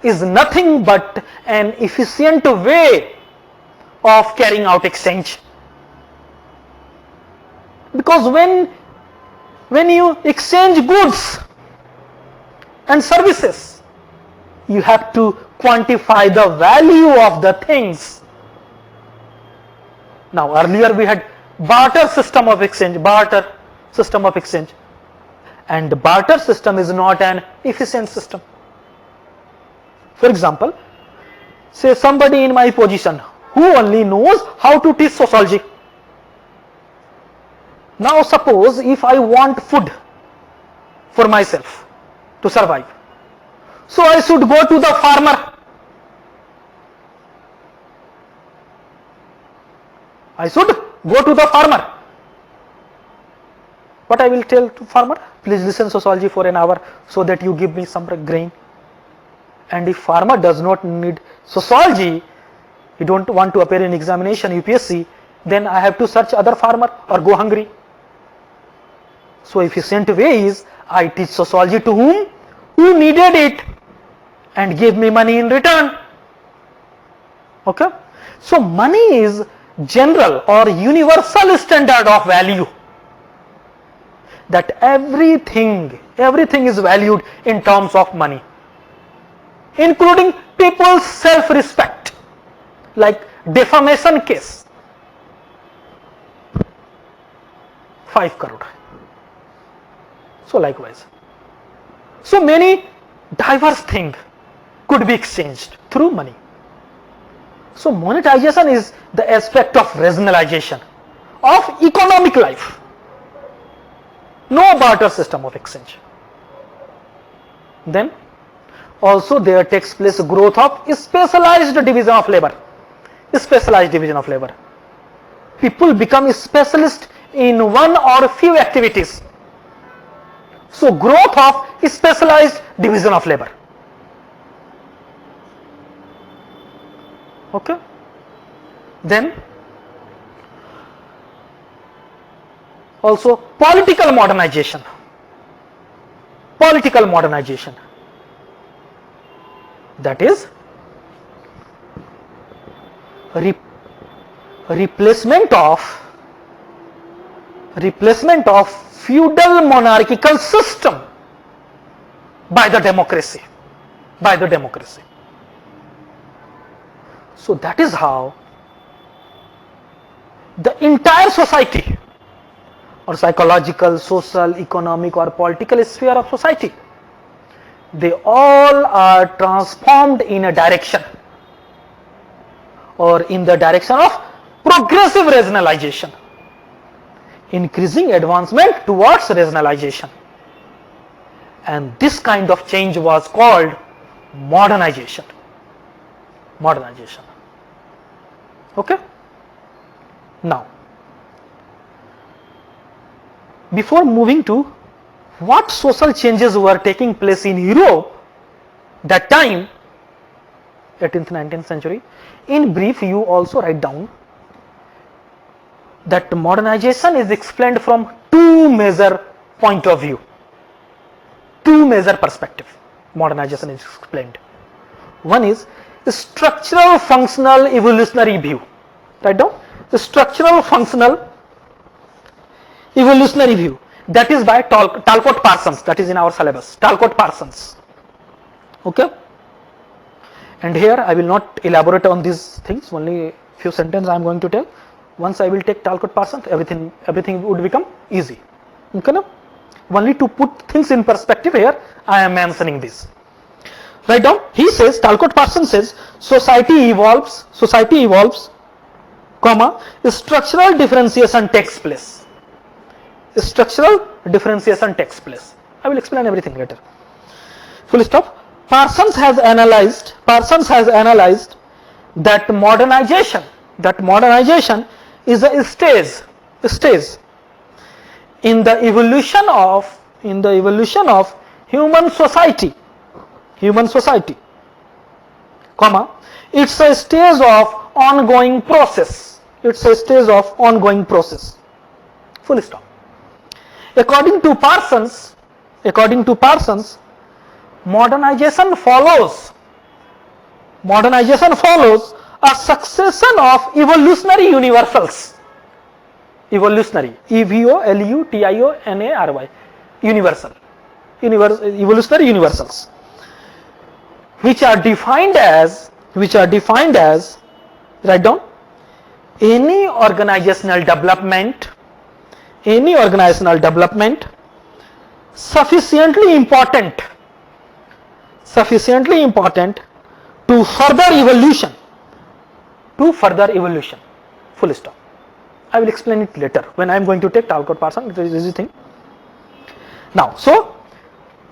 is nothing but an efficient way of carrying out exchange. Because when you exchange goods and services, you have to quantify the value of the things. Now earlier we had barter system of exchange, and the barter system is not an efficient system. For example, say somebody in my position who only knows how to teach sociology. Now suppose if I want food for myself to survive, so I should go to the farmer. What I will tell to farmer? Please listen sociology for an hour so that you give me some grain. And if farmer does not need sociology, he don't want to appear in examination UPSC, then I have to search other farmer or go hungry. So efficient way is I teach sociology to whom? Who needed it and gave me money in return. Okay? So money is general or universal standard of value. That everything is valued in terms of money, including people's self-respect, like defamation case, 5 crore. So likewise, so many diverse things could be exchanged through money. So monetization is the aspect of rationalization of economic life. No barter system of exchange. Then also there takes place growth of specialized division of labor. People become specialist in one or few activities. So growth of specialized division of labor. Okay. Then also political modernization. That is replacement of feudal monarchical system by the democracy, by the democracy. So that is how the entire society, or psychological, social, economic or political sphere of society, they all are transformed in a direction, or in the direction of progressive regionalization, increasing advancement towards regionalization. And this kind of change was called modernization. Modernization. Okay? Now, before moving to what social changes were taking place in Europe that time, 18th, 19th century, in brief you also write down that modernization is explained from two major point of view, two major perspective. Modernization is explained. One is the structural functional evolutionary view. Write down the structural functional evolutionary view, that is by Talcott Parsons, that is in our syllabus, Talcott Parsons. Okay, and here I will not elaborate on these things, only few sentences I am going to tell. Once I will take Talcott Parsons, everything would become easy. Okay, no? Only to put things in perspective here I am mentioning this. Write down, he says, Talcott Parsons says, society evolves, comma, structural differentiation takes place. Structural differentiation takes place. I will explain everything later. Full stop. Parsons has analyzed that modernization is a stage in the evolution of human society, comma, it's a stage of ongoing process. Full stop. According to Parsons, modernization follows a succession of evolutionary universals. Evolutionary, evolutionary evolutionary universals, which are defined as, write down, any organizational development sufficiently important to further evolution. Full stop. I will explain it later when I am going to take Talcott Parsons. It is easy thing. Now, so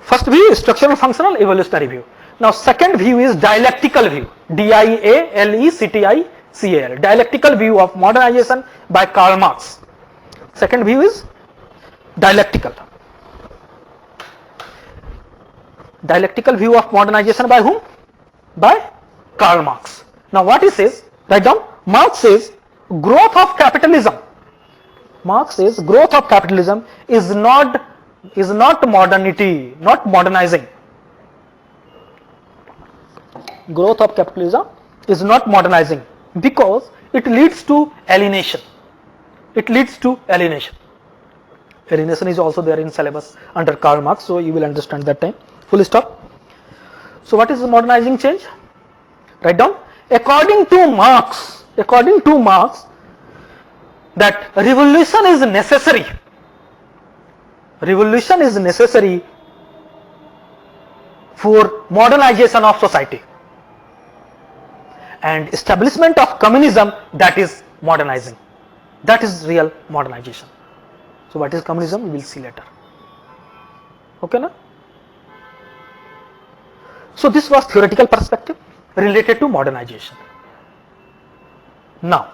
first view is structural functional evolutionary view. Now second view is dialectical view, dialectical, dialectical view of modernization by Karl Marx. Second view is dialectical view of modernization by whom? By Karl Marx. Now what he says, write down, Marx says growth of capitalism is not modernity, not modernizing. Growth of capitalism is not modernizing because it leads to alienation. Alienation is also there in syllabus under Karl Marx, so you will understand that time. Full stop. So what is the modernizing change? Write down, according to Marx, that revolution is necessary for modernization of society, and establishment of communism, that is modernizing, that is real modernization. So what is communism, we will see later. Okay, na? So this was theoretical perspective related to modernization. Now,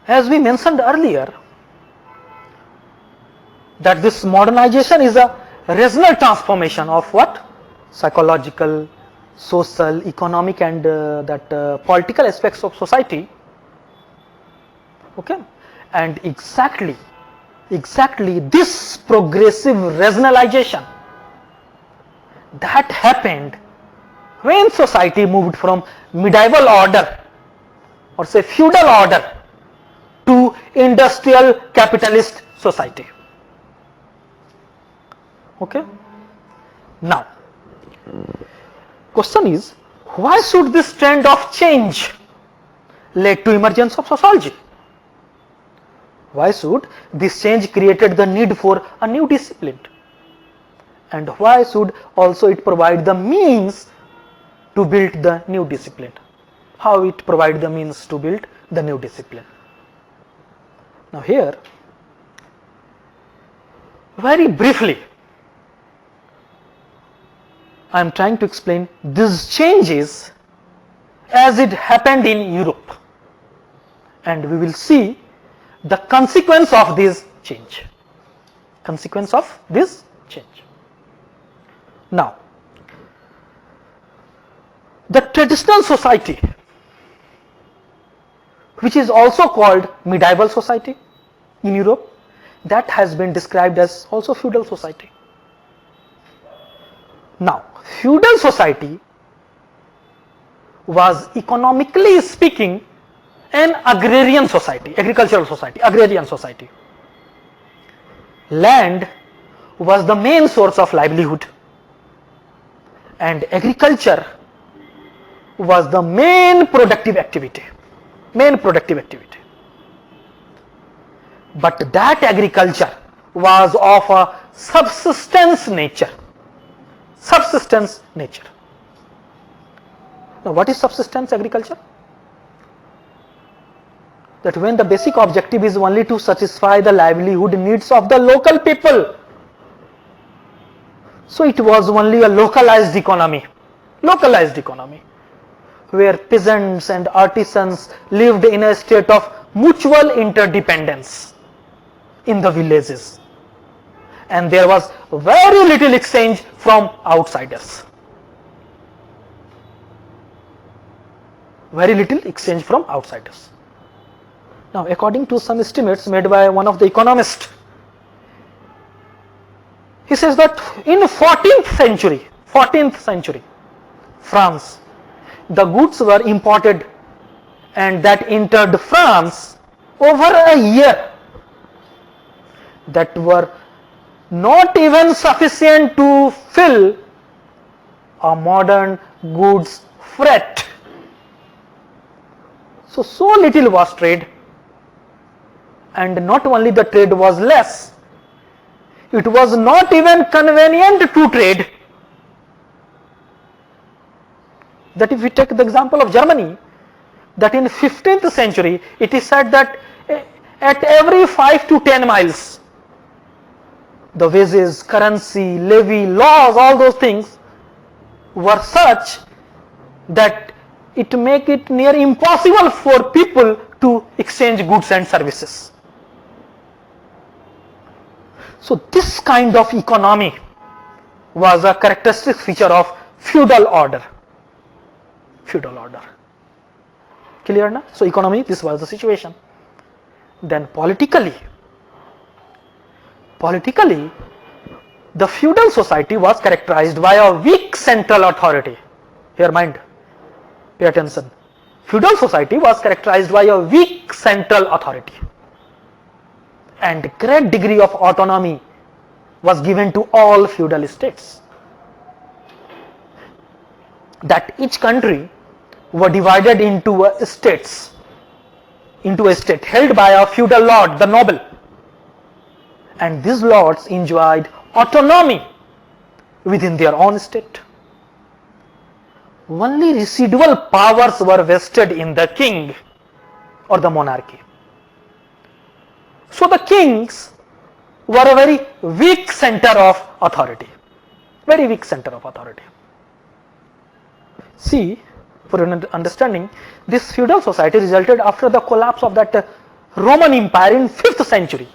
as we mentioned earlier, that this modernization is a regional transformation of what? Psychological, social, economic and political aspects of society. Okay, and exactly this progressive regionalization that happened when society moved from medieval order, or say feudal order, to industrial capitalist society. Okay, Now, question is, why should this trend of change lead to emergence of sociology? Why should this change created the need for a new discipline? And why should also it provide the means to build the new discipline? How it provide the means to build the new discipline? Now here, very briefly, I am trying to explain these changes as it happened in Europe, and we will see the consequence of this change. Consequence of this change. Now, the traditional society, which is also called medieval society in Europe, that has been described as also feudal society. Now, feudal society was economically speaking an agrarian society, agricultural society, agrarian society. Land was the main source of livelihood, and agriculture was the main productive activity. But that agriculture was of a subsistence nature. Now, what is subsistence agriculture? That when the basic objective is only to satisfy the livelihood needs of the local people. So it was only a localized economy, where peasants and artisans lived in a state of mutual interdependence in the villages, and there was very little exchange from outsiders. Now, according to some estimates made by one of the economists, he says that in 14th century, France, the goods were imported and that entered France over a year that were not even sufficient to fill a modern goods freight. So little was trade, and not only the trade was less, it was not even convenient to trade. That if we take the example of Germany, that in 15th century it is said that at every 5 to 10 miles, the wages, currency, levy, laws, all those things were such that it make it near impossible for people to exchange goods and services. So this kind of economy was a characteristic feature of feudal order. Clear na? So economy, this was the situation. Then politically, the feudal society was characterized by a weak central authority. Here mind, pay attention. Feudal society was characterized by a weak central authority, and great degree of autonomy was given to all feudal states. That each country were divided into a state held by a feudal lord, the noble, and these lords enjoyed autonomy within their own state. Only residual powers were vested in the king or the monarchy. So the kings were a very weak center of authority. See, for your understanding, this feudal society resulted after the collapse of that Roman Empire in 5th century.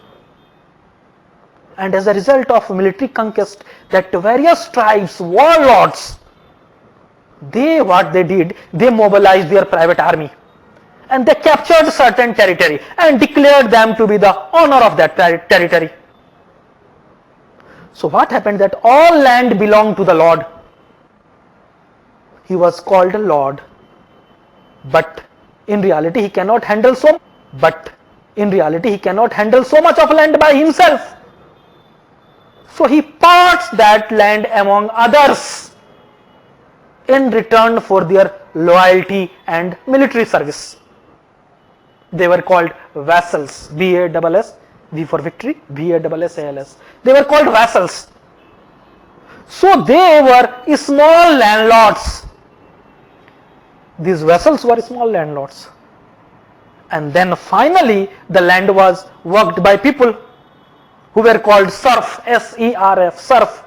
And as a result of military conquest, that various tribes, warlords, they mobilized their private army, and they captured certain territory and declared them to be the owner of that territory. So what happened, that all land belonged to the lord. He was called a lord, but in reality he cannot handle so much of land by himself. So he reparts that land among others in return for their loyalty and military service. They were called vassals. VASS, V for victory, VASSALS. They were called vassals. So they were small landlords. These vassals were small landlords. And then finally the land was worked by people who were called serf, S-E-R-F, serf,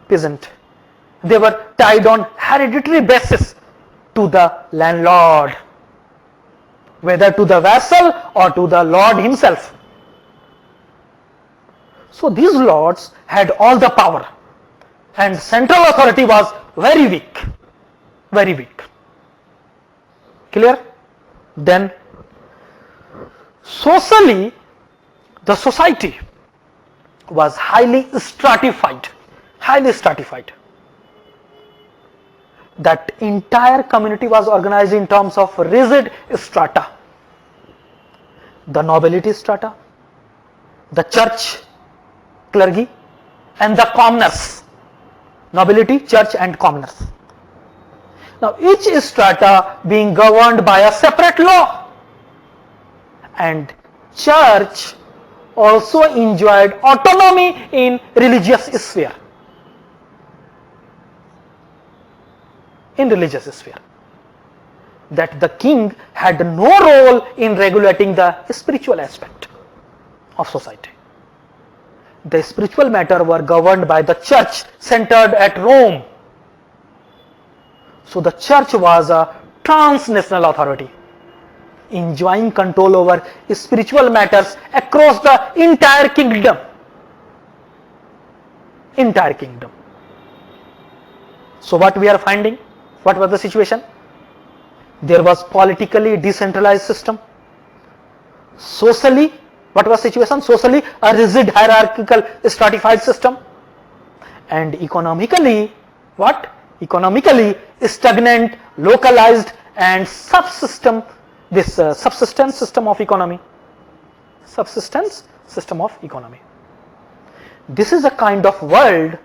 peasant. They were tied on hereditary basis to the landlord, whether to the vassal or to the lord himself. So these lords had all the power and central authority was very weak, very weak. Clear? Then socially the society was highly stratified. That entire community was organized in terms of rigid strata. The nobility strata, the church, clergy, and the commoners. Nobility, church, and commoners. Now each strata being governed by a separate law, and church also enjoyed autonomy in religious sphere. That the king had no role in regulating the spiritual aspect of society. The spiritual matter were governed by the church centered at Rome. So the church was a transnational authority, enjoying control over spiritual matters across the entire kingdom. So what we are finding? What was the situation? There was politically decentralized system. Socially, what was the situation? Socially, a rigid hierarchical stratified system. And economically, what? Economically, stagnant, localized and subsistence system of economy. This is a kind of world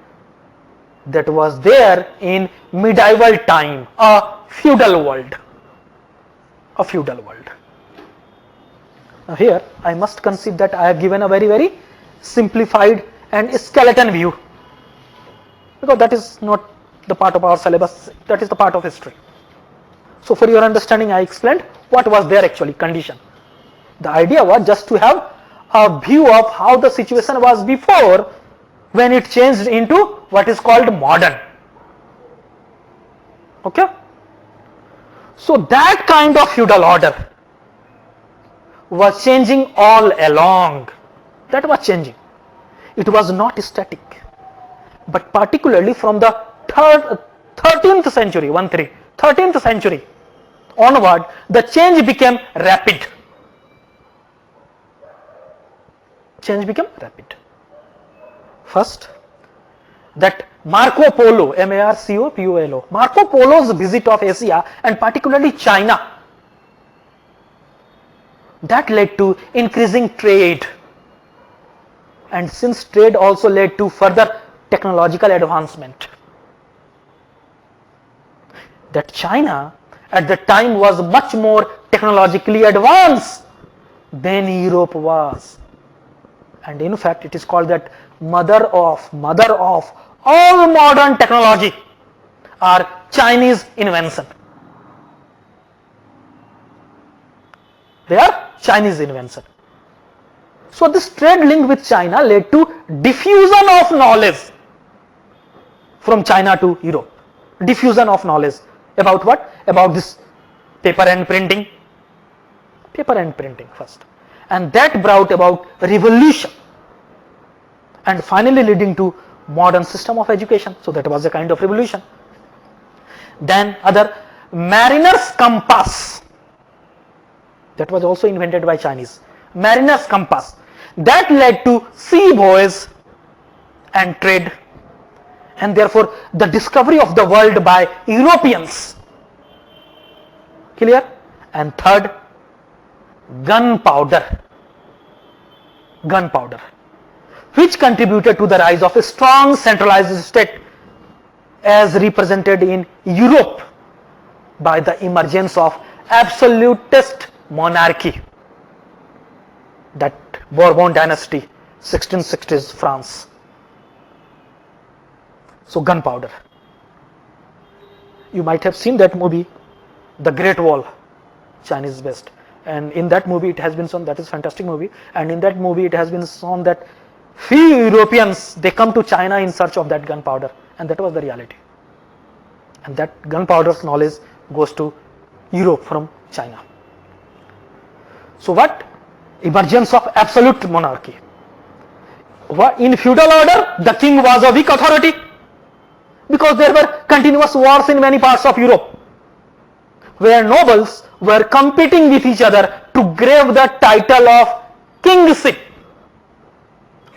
that was there in medieval time, a feudal world. Now here I must concede that I have given a very, very simplified and skeleton view, because that is not the part of our syllabus, that is the part of history. So for your understanding, I explained what was their actually condition. The idea was just to have a view of how the situation was before, when it changed into what is called modern. Okay? So that kind of feudal order was changing all along. That was changing. It was not static. But particularly from the 13th century, 13th century onward, the change became rapid. First, that Marco Polo, M-A-R-C-O-P-O-L-O, Marco Polo's visit of Asia and particularly China, that led to increasing trade. And since trade also led to further technological advancement, that China at the time was much more technologically advanced than Europe was. And in fact, it is called that mother of all modern technology are Chinese invention. They are Chinese invention. So this trade link with China led to diffusion of knowledge from China to Europe. Diffusion of knowledge about what? About this paper and printing first. And that brought about revolution and finally leading to modern system of education. So that was a kind of revolution. Then other mariner's compass, that was also invented by Chinese. Mariner's compass, that led to sea voyage and trade, and therefore the discovery of the world by Europeans. Clear? And third, gunpowder. which contributed to the rise of a strong centralized state as represented in Europe by the emergence of absolutist monarchy, that Bourbon dynasty, 1660s France. So gunpowder. You might have seen that movie, The Great Wall, Chinese based, and in that movie it has been shown, that is fantastic movie, and in that movie it has been shown that few Europeans, they come to China in search of that gunpowder, and that was the reality. And that gunpowder's knowledge goes to Europe from China. So what? Emergence of absolute monarchy. In feudal order, the king was a weak authority because there were continuous wars in many parts of Europe, where nobles were competing with each other to grab the title of kingship,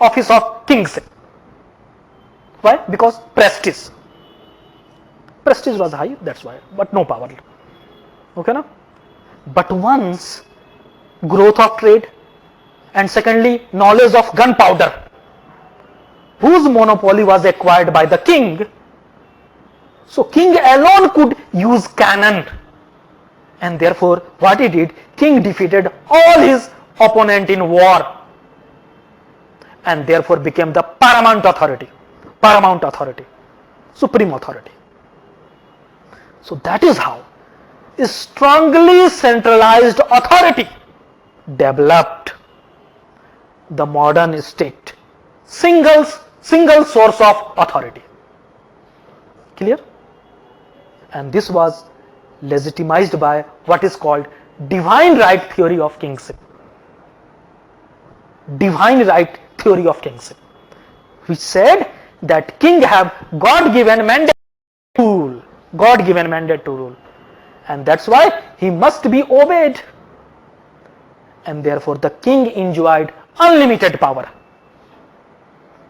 office of kingship. Why? Because prestige. Prestige was high, that's why, but no power. Okay, na? But once growth of trade, and secondly knowledge of gunpowder, whose monopoly was acquired by the king, so king alone could use cannon, and therefore what he did, king defeated all his opponent in war, and therefore became the paramount authority, supreme authority. So that is how a strongly centralized authority developed the modern state, single source of authority. Clear? And this was legitimized by what is called divine right theory of kingship. Divine right theory of kingship, which said that king have God-given mandate to rule, and that's why he must be obeyed, and therefore the king enjoyed unlimited power.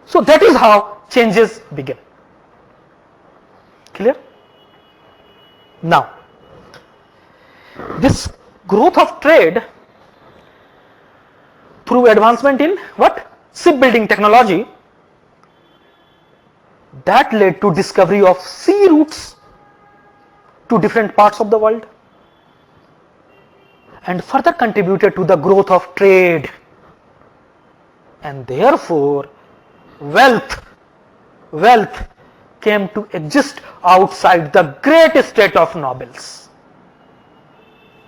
So that is how changes begin. Clear? Now, this growth of trade through advancement in what? Shipbuilding technology, that led to discovery of sea routes to different parts of the world, and further contributed to the growth of trade, and therefore wealth came to exist outside the great state of nobles.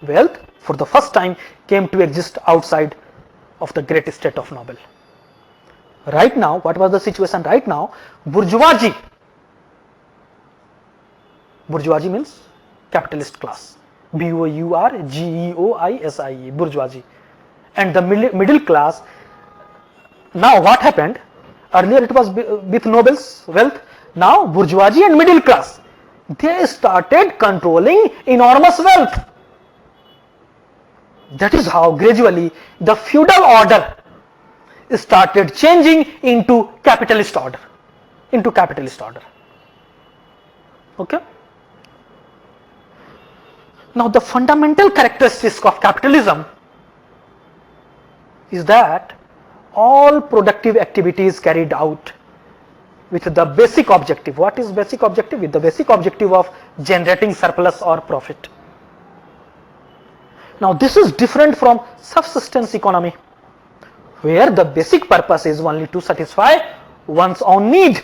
Wealth for the first time came to exist outside of the great state of noble. Right now, what was the situation right now? Bourgeoisie means capitalist class, bourgeoisie, bourgeoisie, and the middle class. Now what happened? Earlier it was with nobles wealth, now bourgeoisie and middle class, they started controlling enormous wealth. That is how gradually the feudal order started changing into capitalist order. Okay? Now the fundamental characteristics of capitalism is that all productive activities carried out with the basic objective. What is basic objective? With the basic objective of generating surplus or profit. Now this is different from subsistence economy, where the basic purpose is only to satisfy one's own need.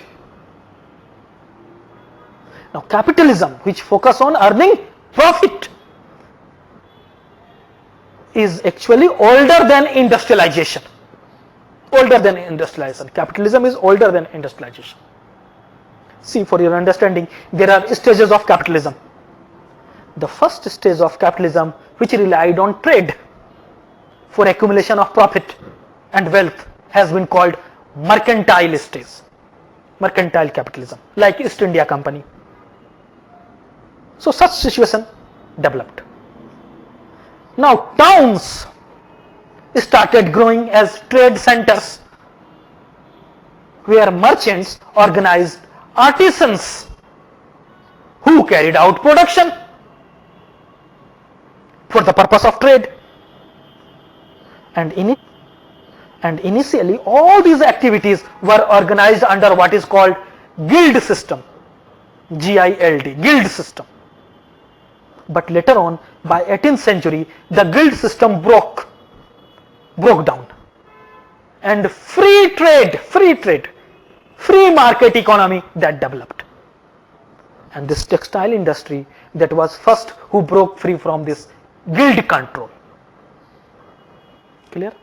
Now capitalism, which focus on earning profit, is actually older than industrialization. Capitalism is older than industrialization. See, for your understanding, there are stages of capitalism. The first stage of capitalism, which relied on trade for accumulation of profit and wealth, has been called mercantile stage, mercantile capitalism, like East India Company. So such situation developed. Now towns started growing as trade centers, where merchants organized artisans who carried out production for the purpose of trade, and And initially all these activities were organized under what is called guild system, GILD, guild system. But later on, by 18th century, the guild system broke down, and free market economy that developed. And this textile industry that was first who broke free from this guild control. Clear?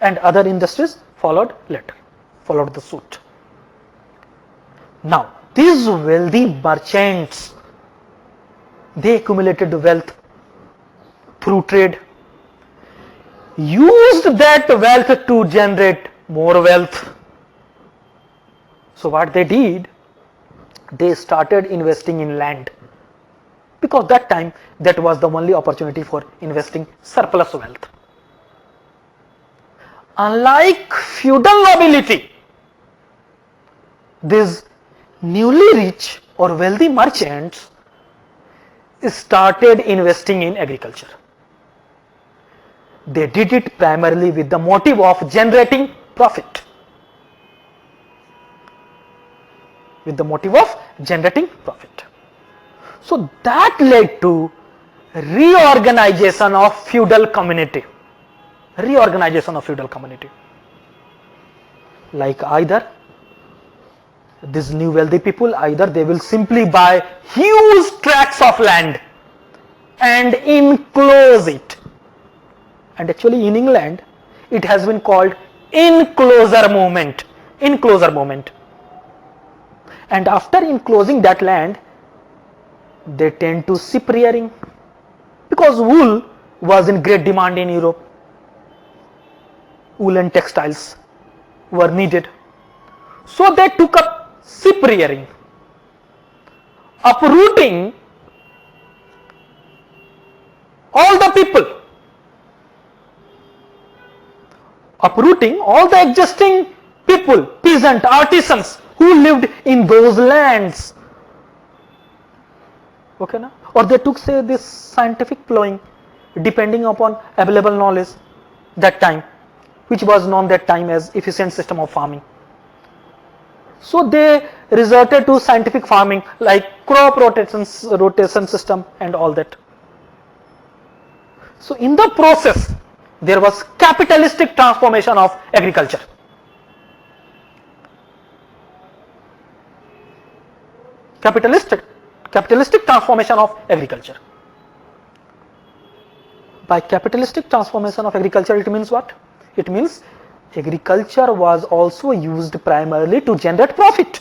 And other industries followed later, followed the suit. Now, these wealthy merchants, they accumulated wealth through trade, used that wealth to generate more wealth. So what they did, they started investing in land, because that time that was the only opportunity for investing surplus wealth. Unlike feudal nobility, these newly rich or wealthy merchants started investing in agriculture. They did it primarily with the motive of generating profit. So that led to reorganization of feudal community. Like either these new wealthy people, either they will simply buy huge tracts of land and enclose it. And actually in England, it has been called enclosure movement. And after enclosing that land, they tend to ship rearing, because wool was in great demand in Europe. Woolen textiles were needed. So they took up ship rearing, uprooting all the people, all the existing people, peasant, artisans who lived in those lands. Okay, na? Or they took, say, this scientific plowing, depending upon available knowledge that time, which was known that time as efficient system of farming. So they resorted to scientific farming like crop rotation system and all that. So in the process, there was capitalistic transformation of agriculture. Capitalistic transformation of agriculture. By capitalistic transformation of agriculture, it means what? It means agriculture was also used primarily to generate profit,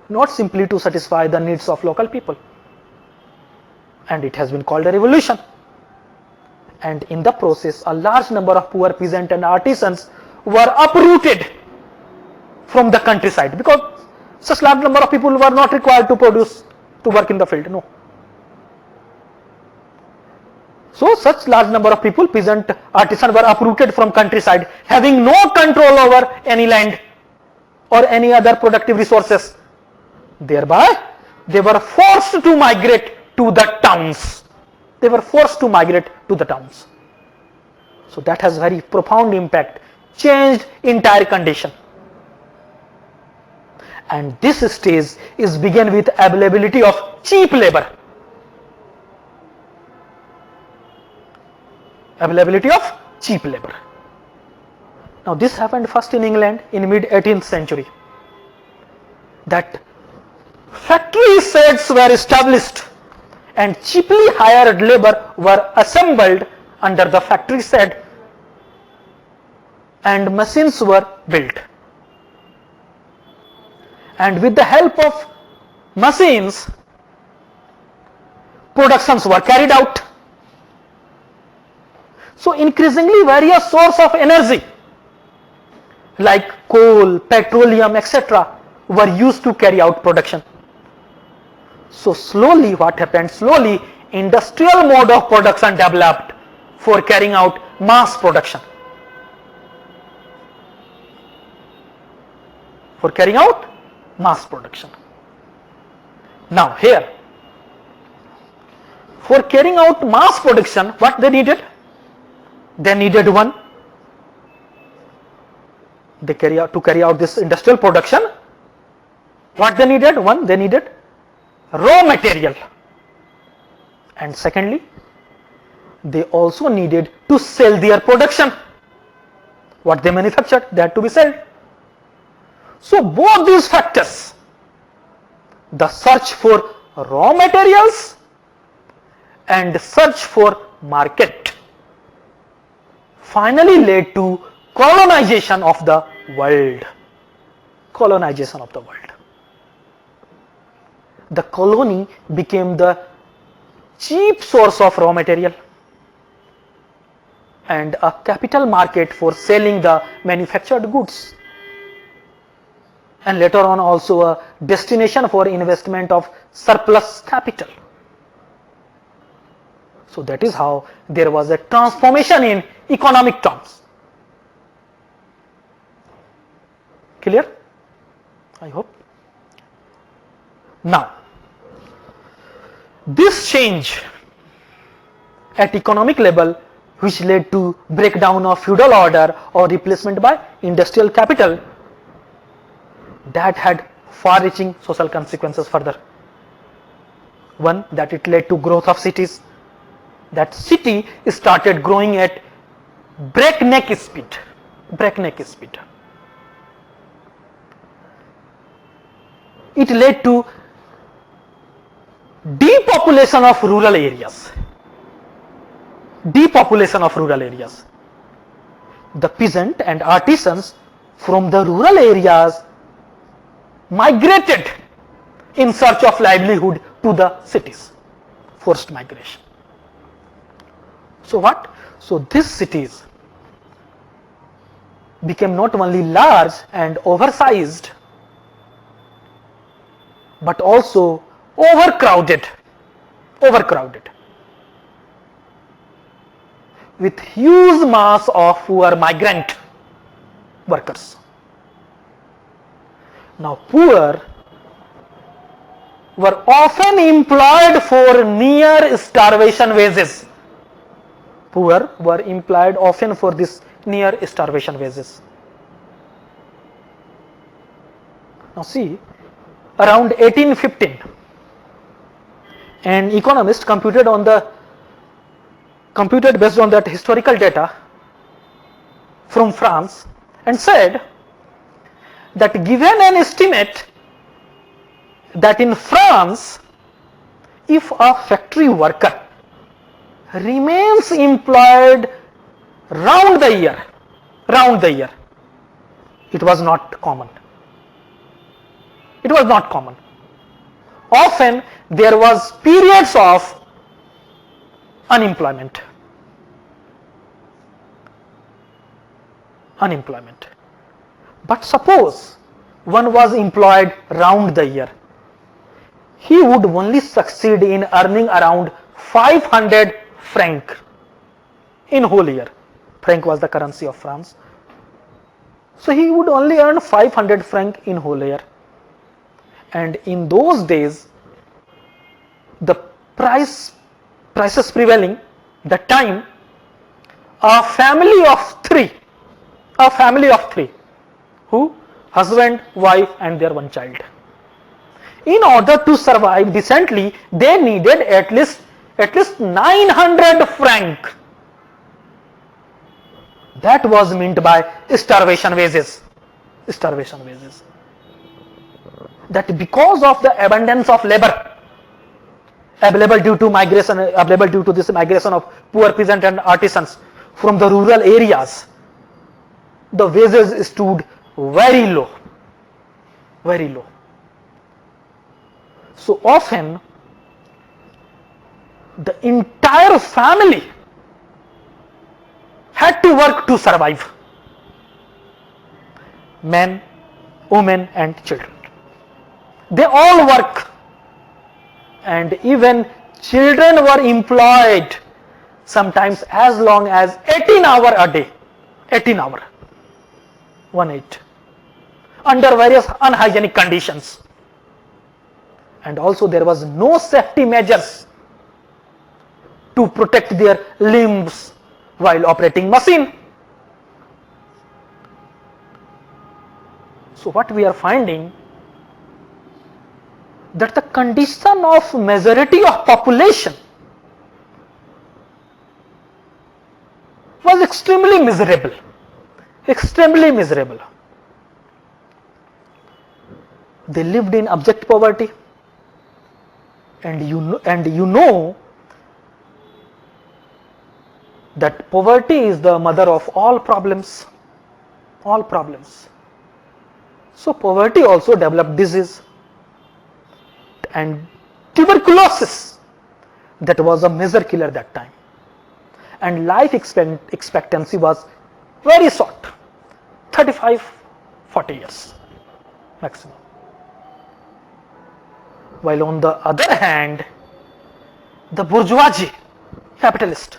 not simply to satisfy the needs of local people. And it has been called a revolution. And in the process, a large number of poor peasant and artisans were uprooted from the countryside, because such large number of people were not required to work in the field. No. So such large number of people, peasant, artisan, were uprooted from countryside, having no control over any land or any other productive resources. Thereby, they were forced to migrate to the towns. So that has very profound impact, changed entire condition. And this stage is began with availability of cheap labor. Now this happened first in England in mid 18th century. That factory sheds were established and cheaply hired labor were assembled under the factory shed, and machines were built. And with the help of machines, productions were carried out. So increasingly various sources of energy like coal, petroleum, etc. were used to carry out production. So slowly what happened? Slowly industrial mode of production developed for carrying out mass production. Now here, for carrying out mass production, what they needed? They needed one, They to carry out this industrial production. What they needed? One, they needed raw material, and secondly, they also needed to sell their production. What they manufactured, they had to be sold. So both these factors, the search for raw materials and search for market, finally led to colonization of the world. Colonization of the world. The colony became the cheap source of raw material and a capital market for selling the manufactured goods, and later on also a destination for investment of surplus capital. So that is how there was a transformation in economic terms. Clear? I hope. Now, this change at economic level, which led to breakdown of feudal order or replacement by industrial capital, that had far-reaching social consequences further. One, that it led to growth of cities. That city started growing at breakneck speed. Breakneck speed. It led to depopulation of rural areas. Depopulation of rural areas. The peasant and artisans from the rural areas migrated in search of livelihood to the cities. Forced migration. So what? So these cities became not only large and oversized, but also overcrowded with huge mass of poor migrant workers. Now poor were often employed for near starvation wages. Poor were employed often for this near starvation wages. Now see, around 1815, an economist computed based on that historical data from France and said that given an estimate that in France, if a factory worker remains employed round the year, it was not common. It was not common. Often there was periods of unemployment. But suppose one was employed round the year, he would only succeed in earning around 500 franc in whole year. Franc was the currency of France. So he would only earn 500 franc in whole year. And in those days, the prices prevailing, the time, a family of three, who? Husband, wife and their one child. In order to survive decently, they needed at least 900 franc. That was meant by starvation wages. That because of the abundance of labor available due to this migration of poor peasant and artisans from the rural areas, the wages stood very low. So often the entire family had to work to survive. Men, women and children. They all work, and even children were employed sometimes as long as 18 hours a day. 18 hours. 18. Under various unhygienic conditions. And also there was no safety measures to protect their limbs while operating machine. So what we are finding, that the condition of majority of population was extremely miserable, extremely miserable. They lived in abject poverty, and you know that poverty is the mother of all problems, all problems. So poverty also developed disease, and tuberculosis, that was a major killer that time, and life expectancy was very short, 35-40 years maximum. While on the other hand, the bourgeoisie, capitalist,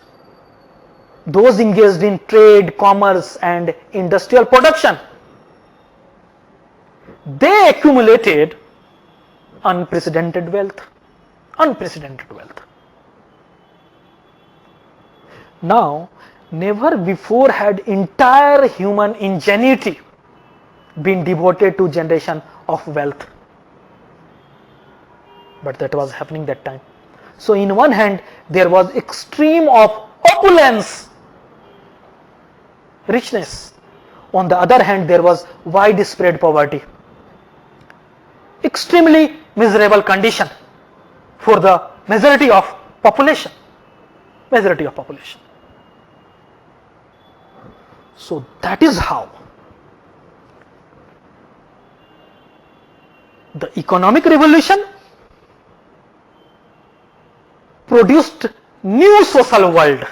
those engaged in trade, commerce and industrial production, they accumulated unprecedented wealth, unprecedented wealth. Now, never before had entire human ingenuity been devoted to generation of wealth, but that was happening that time. So in one hand there was extreme of opulence, richness. On the other hand there was widespread poverty, extremely miserable condition for the majority of population, majority of population. So that is how the economic revolution produced new social world.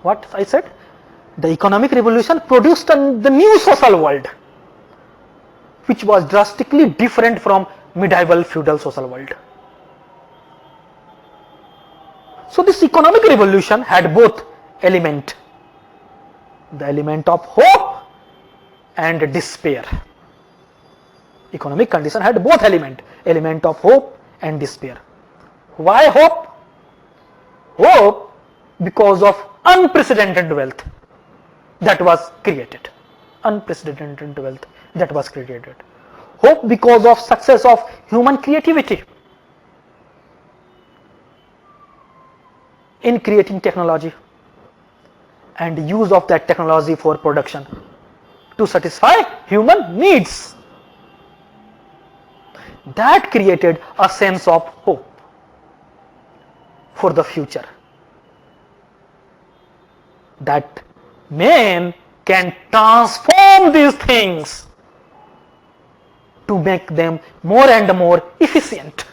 What I said? The economic revolution produced the new social world, which was drastically different from medieval feudal social world. So this economic revolution had both element, the element of hope and despair. Economic condition had both element of hope and despair. Why hope? Hope because of unprecedented wealth that was created, unprecedented wealth that was created. Hope because of success of human creativity in creating technology and use of that technology for production to satisfy human needs. That created a sense of hope for the future, that man can transform these things to make them more and more efficient.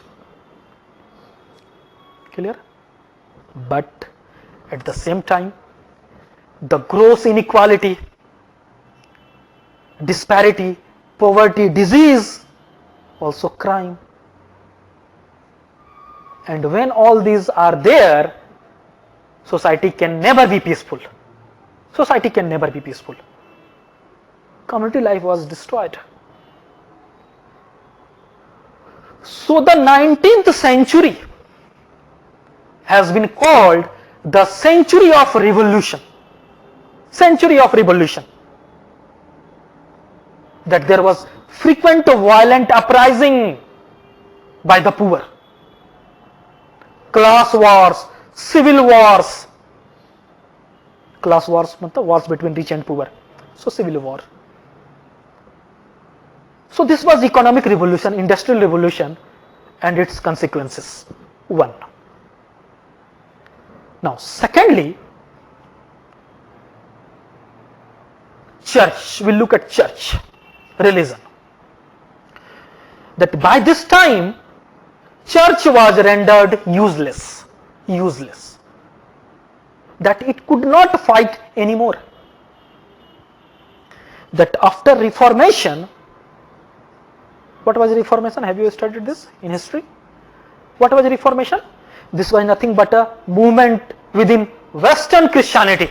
Clear? But at the same time, the gross inequality, disparity, poverty, disease, also crime. And when all these are there, society can never be peaceful. Society can never be peaceful. Community life was destroyed. So the 19th century has been called the century of revolution. Century of revolution. That there was frequent violent uprising by the poor, class wars, civil wars. Class wars matlab wars between rich and poor, so civil war. So this was economic revolution, industrial revolution and its consequences. One. Now secondly, church. We'll look at church, religion. That by this time church was rendered useless, that it could not fight anymore. That after Reformation, what was Reformation? Have you studied this in history? What was Reformation? This was nothing but a movement within Western Christianity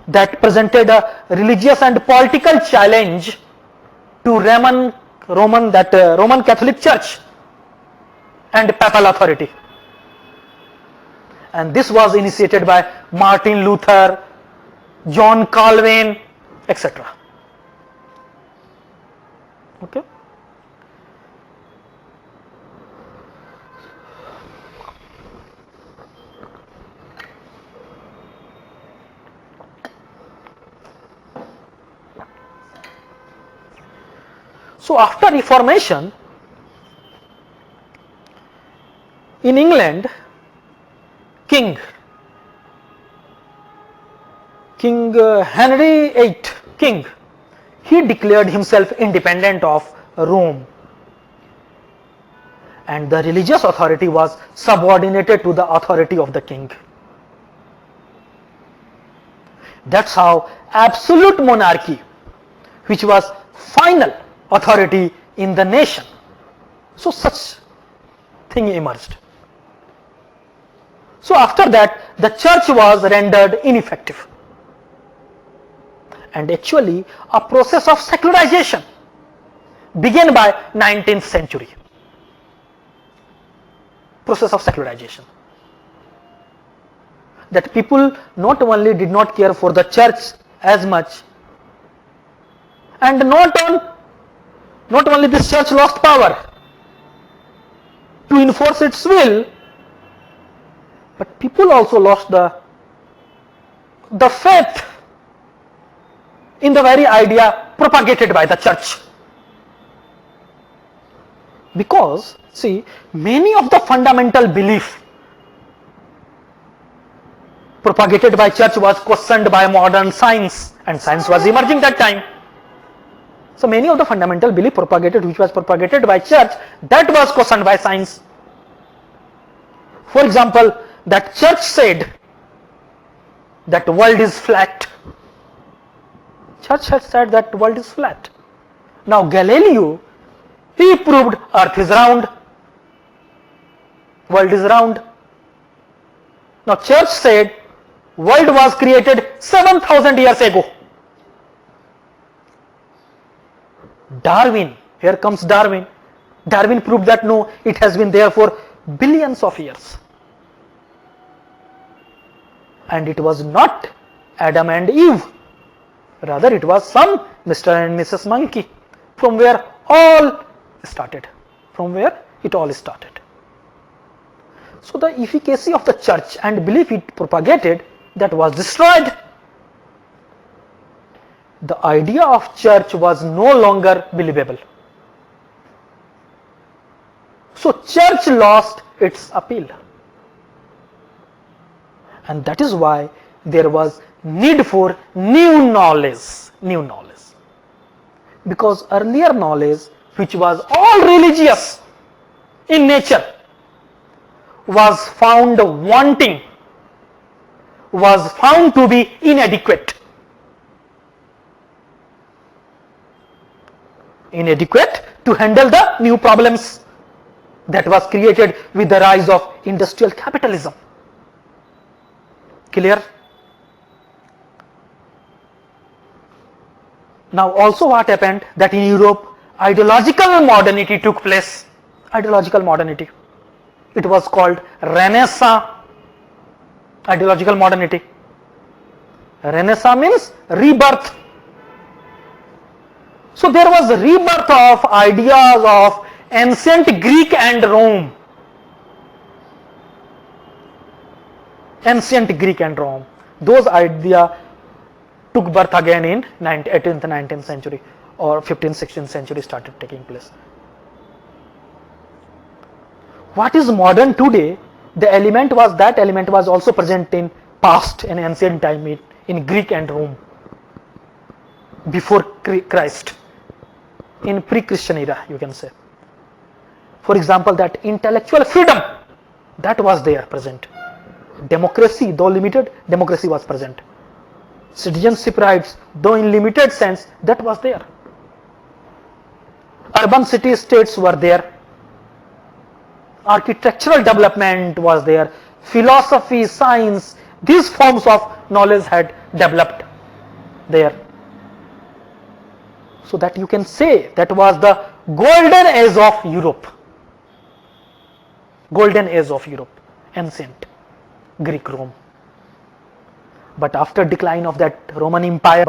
that presented a religious and political challenge to Roman Catholic Church and papal authority. And this was initiated by Martin Luther, John Calvin, etc. Okay. So after Reformation, in England, King Henry VIII, King, he declared himself independent of Rome, and the religious authority was subordinated to the authority of the king. That's how absolute monarchy, which was final authority in the nation, so such thing emerged. So after that, the church was rendered ineffective, and actually a process of secularization began by 19th century. Process of secularization, that people not only did not care for the church as much, and not only this church lost power to enforce its will, but people also lost the faith in the very idea propagated by the church. Because see, many of the fundamental belief propagated by church was questioned by modern science, and science was emerging that time. So many of the fundamental belief propagated, which was propagated by church, that was questioned by science. For example, that church said that world is flat. Church had said that world is flat. Now Galileo, he proved earth is round, world is round. Now church said world was created 7,000 years ago. Darwin, here comes Darwin. Darwin proved that no, it has been there for billions of years. And it was not Adam and Eve, rather it was some Mr. and Mrs. Monkey, from where all started, from where it all started. So the efficacy of the church and belief it propagated, that was destroyed. The idea of church was no longer believable. So church lost its appeal. And that is why there was need for new knowledge. Because earlier knowledge, which was all religious in nature, was found wanting, was found to be inadequate. Inadequate to handle the new problems that was created with the rise of industrial capitalism. Clear? Now also what happened, that in Europe ideological modernity took place. Ideological modernity. It was called Renaissance. Ideological modernity. Renaissance means rebirth. So there was a rebirth of ideas of ancient Greek and Rome. Ancient Greek and Rome. Those ideas took birth again in 18th, 19th century or 15th, 16th century started taking place. What is modern today? The element was also present in past, in ancient time, in Greek and Rome, before Christ, in pre-Christian era, you can say. For example, that intellectual freedom, that was there present. Democracy, though limited, democracy was present. Citizenship rights, though in limited sense, that was there. Urban city-states were there. Architectural development was there. Philosophy, science, these forms of knowledge had developed there. So that you can say that was the golden age of Europe. Golden age of Europe, ancient Greek Rome. But after decline of that Roman Empire,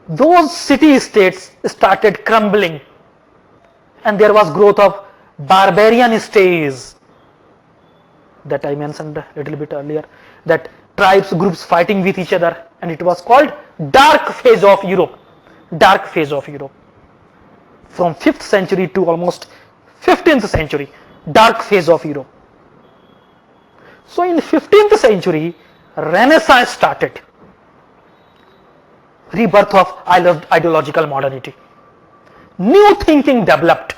those city-states started crumbling, and there was growth of barbarian states that I mentioned a little bit earlier, that tribes, groups fighting with each other, and it was called dark phase of Europe. Dark phase of Europe. From 5th century to almost 15th century, dark phase of Europe. So in 15th century, Renaissance started. Rebirth of ideological modernity. New thinking developed.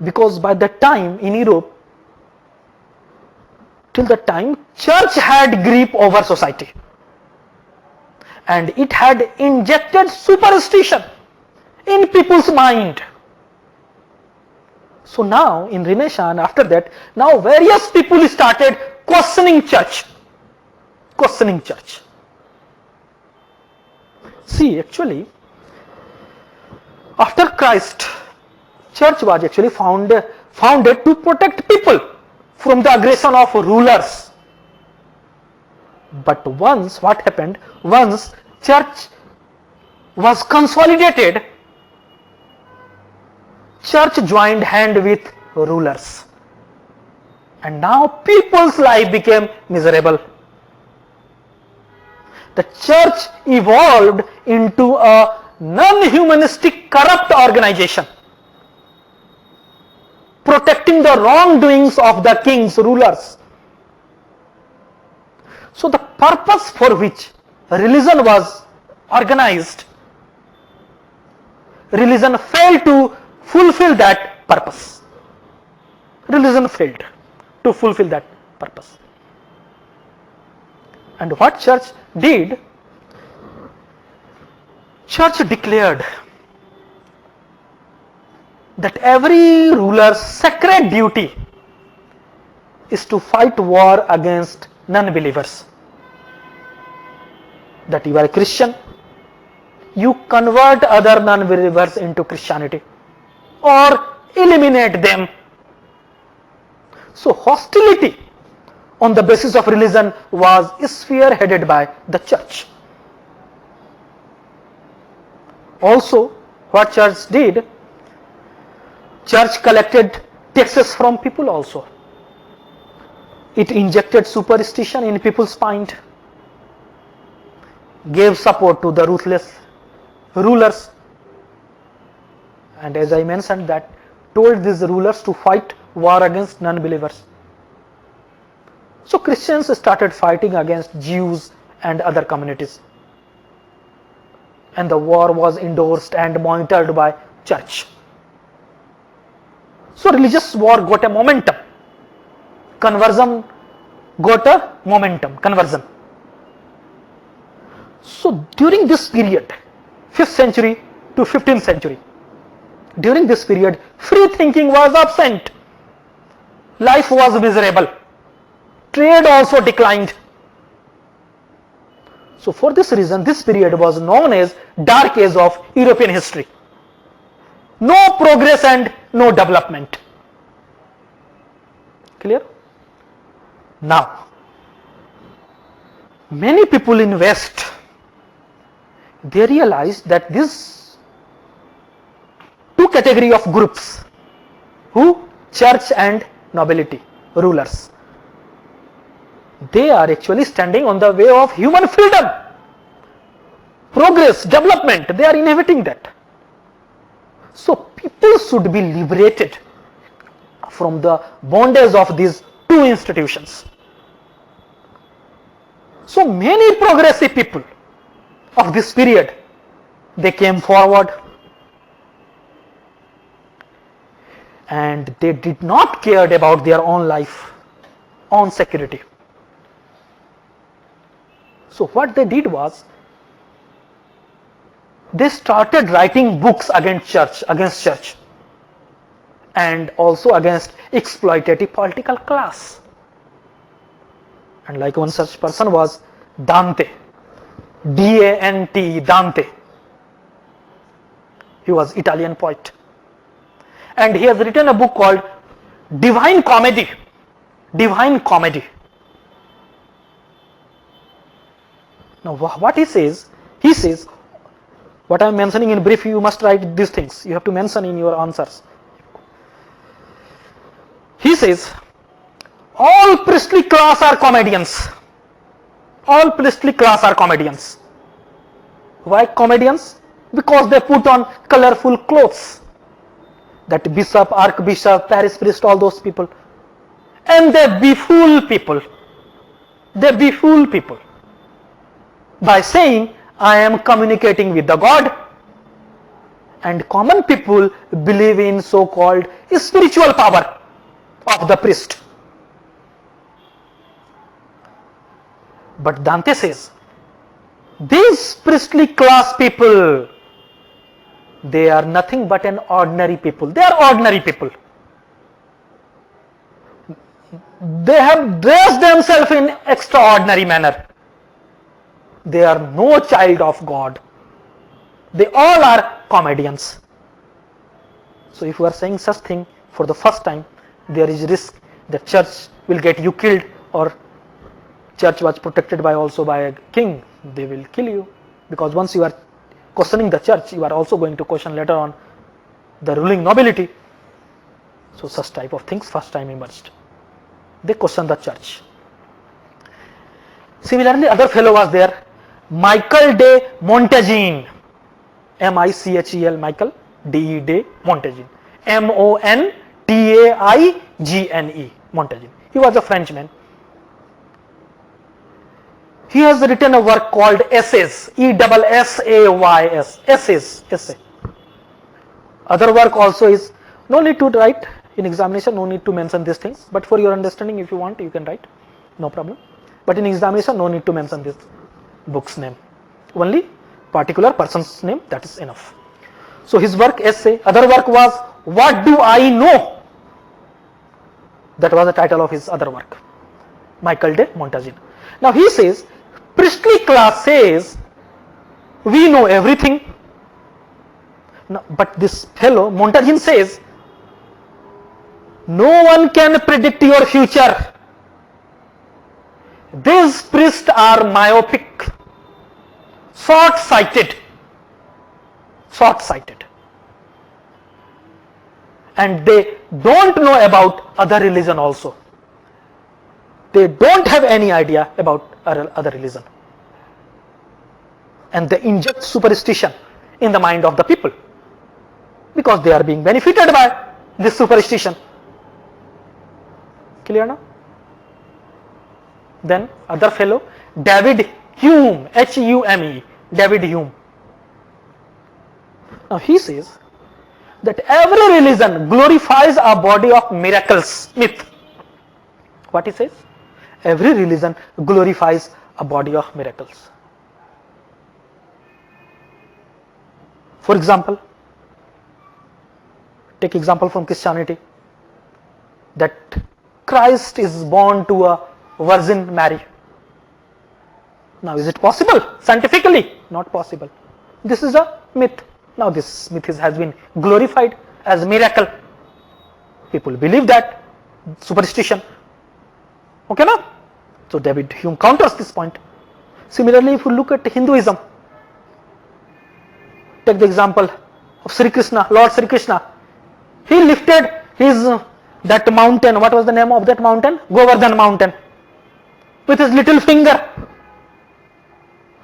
Because by that time in Europe, till that time, church had grip over society. And it had injected superstition in people's mind. So now in Renaissance, after that, now various people started questioning church. Questioning church. See, actually, after Christ, church was actually founded to protect people from the aggression of rulers. But once what happened, once church was consolidated, church joined hand with rulers. And now people's life became miserable. The church evolved into a non-humanistic, corrupt organization, protecting the wrongdoings of the kings, rulers. So the purpose for which religion was organized, religion failed to fulfill that purpose. Religion failed to fulfill that purpose. And what church did? Church declared that every ruler's sacred duty is to fight war against non-believers. That you are a Christian, you convert other non-believers into Christianity or eliminate them. So hostility on the basis of religion was spearheaded by the church. Also, what church did? Church collected taxes from people also. It injected superstition in people's mind, gave support to the ruthless rulers, and as I mentioned, that told these rulers to fight war against non-believers. So Christians started fighting against Jews and other communities, and the war was endorsed and monitored by church. So religious war got a momentum. Conversion got a momentum, conversion. So during this period, 5th century to 15th century, during this period, free thinking was absent. Life was miserable. Trade also declined. So for this reason, this period was known as Dark Age of European history. No progress and no development. Clear? Now, many people in West, they realized that these two category of groups, who? Church and nobility, rulers, they are actually standing on the way of human freedom, progress, development. They are inhibiting that. So people should be liberated from the bondage of these two institutions. So many progressive people of this period, they came forward, and they did not care about their own life, own security. So what they did was, they started writing books against church, and also against exploitative political class. And like one such person was Dante, D-A-N-T, Dante. He was Italian poet, and he has written a book called Divine Comedy. divine comedy. Now what he says, what I am mentioning in brief, you must write these things, you have to mention in your answers. He says, all priestly class are comedians. All priestly class are comedians. Why comedians? Because they put on colorful clothes. That bishop, archbishop, parish priest, all those people. And they befool people. They befool people by saying, I am communicating with the God. And common people believe in so-called spiritual power of the priest. But Dante says, these priestly class people, they are nothing but an ordinary people. They are ordinary people. They have dressed themselves in extraordinary manner. They are no child of God. They all are comedians. So if you are saying such thing for the first time, there is risk that church will get you killed, or church was protected by also by a king, they will kill you, because once you are questioning the church, you are also going to question later on the ruling nobility. So such type of things first time emerged. They question the church. Similarly, other fellow was there, Michael de Montaigne, M-I-C-H-E-L, Michael D-E de Montaigne, M-O-N-T-A-I-G-N-E, Montaigne. He was a Frenchman. He has written a work called Essays, E-S-S-A-Y-S, Essays, essay. Other work also is, no need to write in examination, no need to mention these things, but for your understanding, if you want, you can write, no problem. But in examination, no need to mention this book's name, only particular person's name, that is enough. So his work, essay. Other work was, What Do I Know? That was the title of his other work, Michael de Montaigne. Now he says, priestly class says, we know everything. Now, but this fellow, Montaigne, says, no one can predict your future. These priests are myopic, short-sighted, and they don't know about other religion also. They don't have any idea about other religion, and they inject superstition in the mind of the people because they are being benefited by this superstition. Clear now? Then other fellow, David Hume, H-U-M-E, David Hume. Now he says that every religion glorifies a body of miracles, myth. What he says? Every religion glorifies a body of miracles. For example, take example from Christianity, that Christ is born to a Virgin Mary. Now is it possible? Scientifically, not possible. This is a myth. Now this myth has been glorified as a miracle. People believe that, superstition. Okay now? So David Hume counters this point. Similarly, if you look at Hinduism, take the example of Sri Krishna, Lord Sri Krishna. He lifted his that mountain. What was the name of that mountain? Govardhan mountain. With his little finger.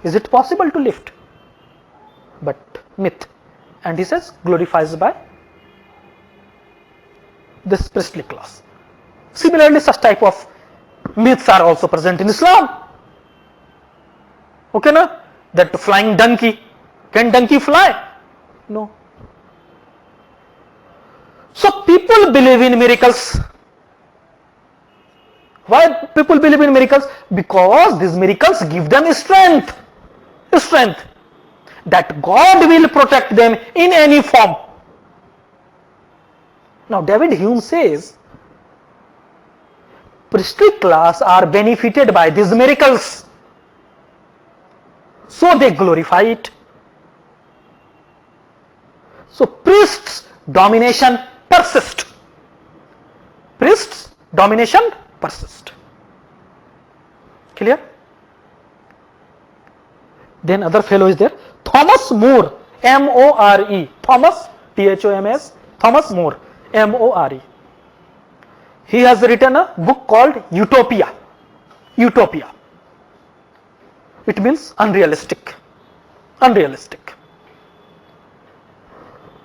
Is it possible to lift? But myth. And he says glorifies by this priestly class. Similarly, such type of myths are also present in Islam. Okay na? That flying donkey. Can donkey fly? No. So people believe in miracles. Why people believe in miracles? Because these miracles give them strength. That God will protect them in any form. Now David Hume says, priestly class are benefited by these miracles. So they glorify it. So priests' domination persists. Priests' domination persist. Clear? Then other fellow is there, Thomas More, M-O-R-E, Thomas, T-H-O-M-S, Thomas More, M-O-R-E. He has written a book called Utopia. Utopia. It means unrealistic. Unrealistic.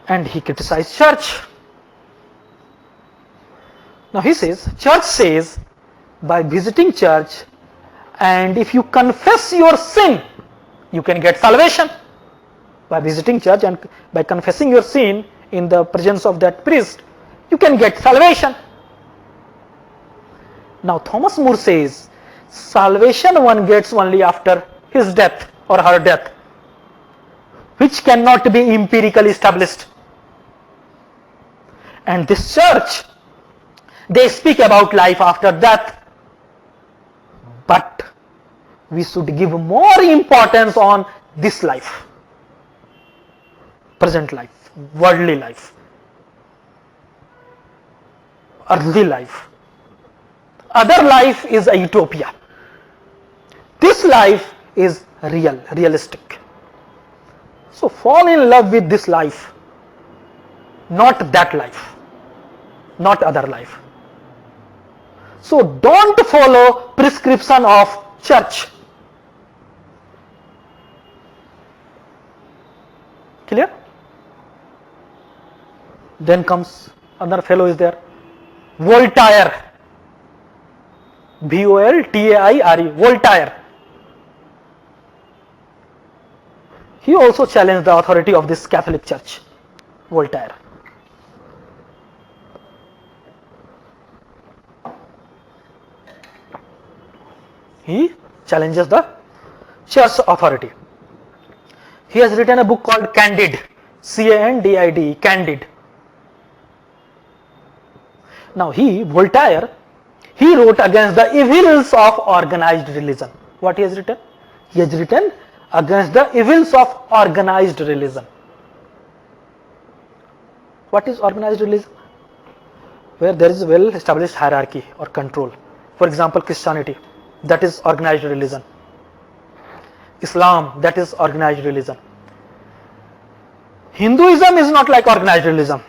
And he criticized church. Now he says, church says, by visiting church, and if you confess your sin, you can get salvation. By visiting church and by confessing your sin in the presence of that priest, you can get salvation. Now Thomas More says, salvation one gets only after his death or her death, which cannot be empirically established. And this church, they speak about life after death, but we should give more importance on this life, present life, worldly life, earthly life. Other life is a utopia. This life is real, realistic. So fall in love with this life, not that life, not other life. So don't follow prescription of church. Clear? Then comes another fellow is there, Voltaire, V-O-L-T-A-I-R-E, Voltaire. He also challenged the authority of this Catholic Church, Voltaire. He challenges the church authority. He has written a book called Candid, C-A-N-D-I-D, Candid. Now Voltaire, he wrote against the evils of organized religion. What he has written? He has written against the evils of organized religion. What is organized religion? Where there is a well established hierarchy or control. For example, Christianity, that is organized religion. Islam, that is organized religion. Hinduism is not like organized religion.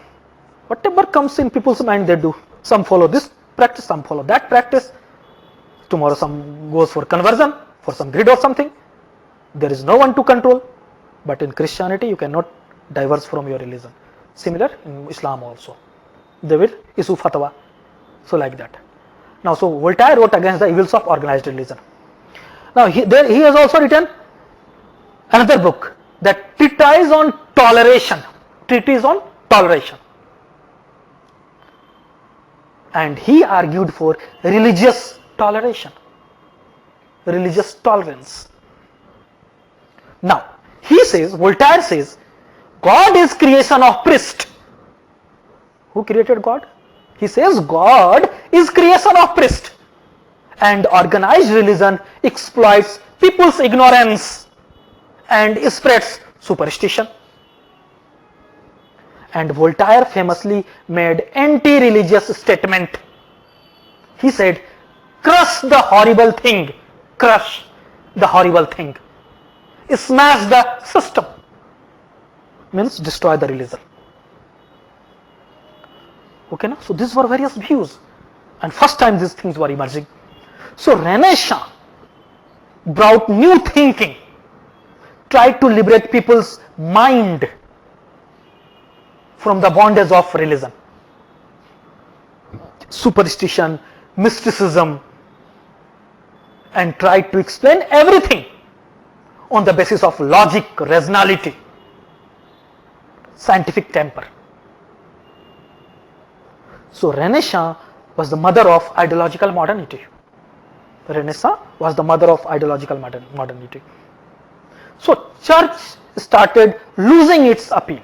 Whatever comes in people's mind, they do. Some follow this practice, some follow that practice. Tomorrow some goes for conversion, for some greed or something. There is no one to control. But in Christianity, you cannot diverge from your religion. Similar in Islam also. They will issue fatwa. So like that. Now, so Voltaire wrote against the evils of organized religion. Now, he has also written another book, that Treatise on Toleration. Treatise on Toleration. And he argued for religious toleration, religious tolerance. Now, he says, Voltaire says, God is creation of priest. Who created God? He says God is creation of priest. And organized religion exploits people's ignorance and spreads superstition. And Voltaire famously made anti-religious statement. He said, crush the horrible thing, crush the horrible thing, smash the system, means destroy the religion. Okay, now? So these were various views, and first time these things were emerging. So Renaissance brought new thinking, tried to liberate people's mind from the bondage of religion, superstition, mysticism, and tried to explain everything on the basis of logic, rationality, scientific temper. So Renaissance was the mother of ideological modernity. Renaissance was the mother of ideological modernity. So church started losing its appeal.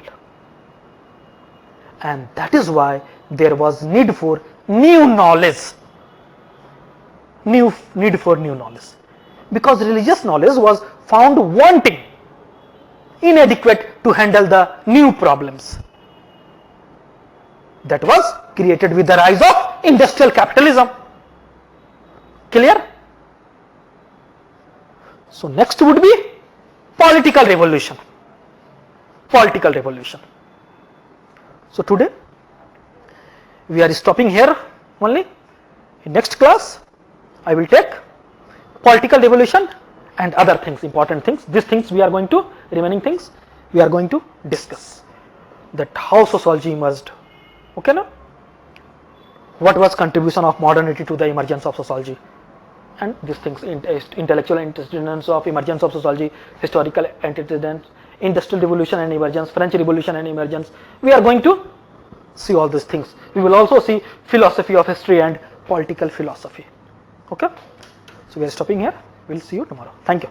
And that is why there was need for new knowledge. Need for new knowledge. Because religious knowledge was found wanting, inadequate to handle the new problems. That was created with the rise of industrial capitalism. Clear? So next would be political revolution. Political revolution. So today we are stopping here only. In next class I will take political revolution and other things, important things. These things we are going to, remaining things we are going to discuss. That how sociology emerged. Okay, now what was contribution of modernity to the emergence of sociology, and these things, intellectual antecedents of emergence of sociology, historical antecedents, industrial revolution and emergence, French revolution and emergence. We are going to see all these things. We will also see philosophy of history and political philosophy. Okay, so we are stopping here. We'll see you tomorrow. Thank you.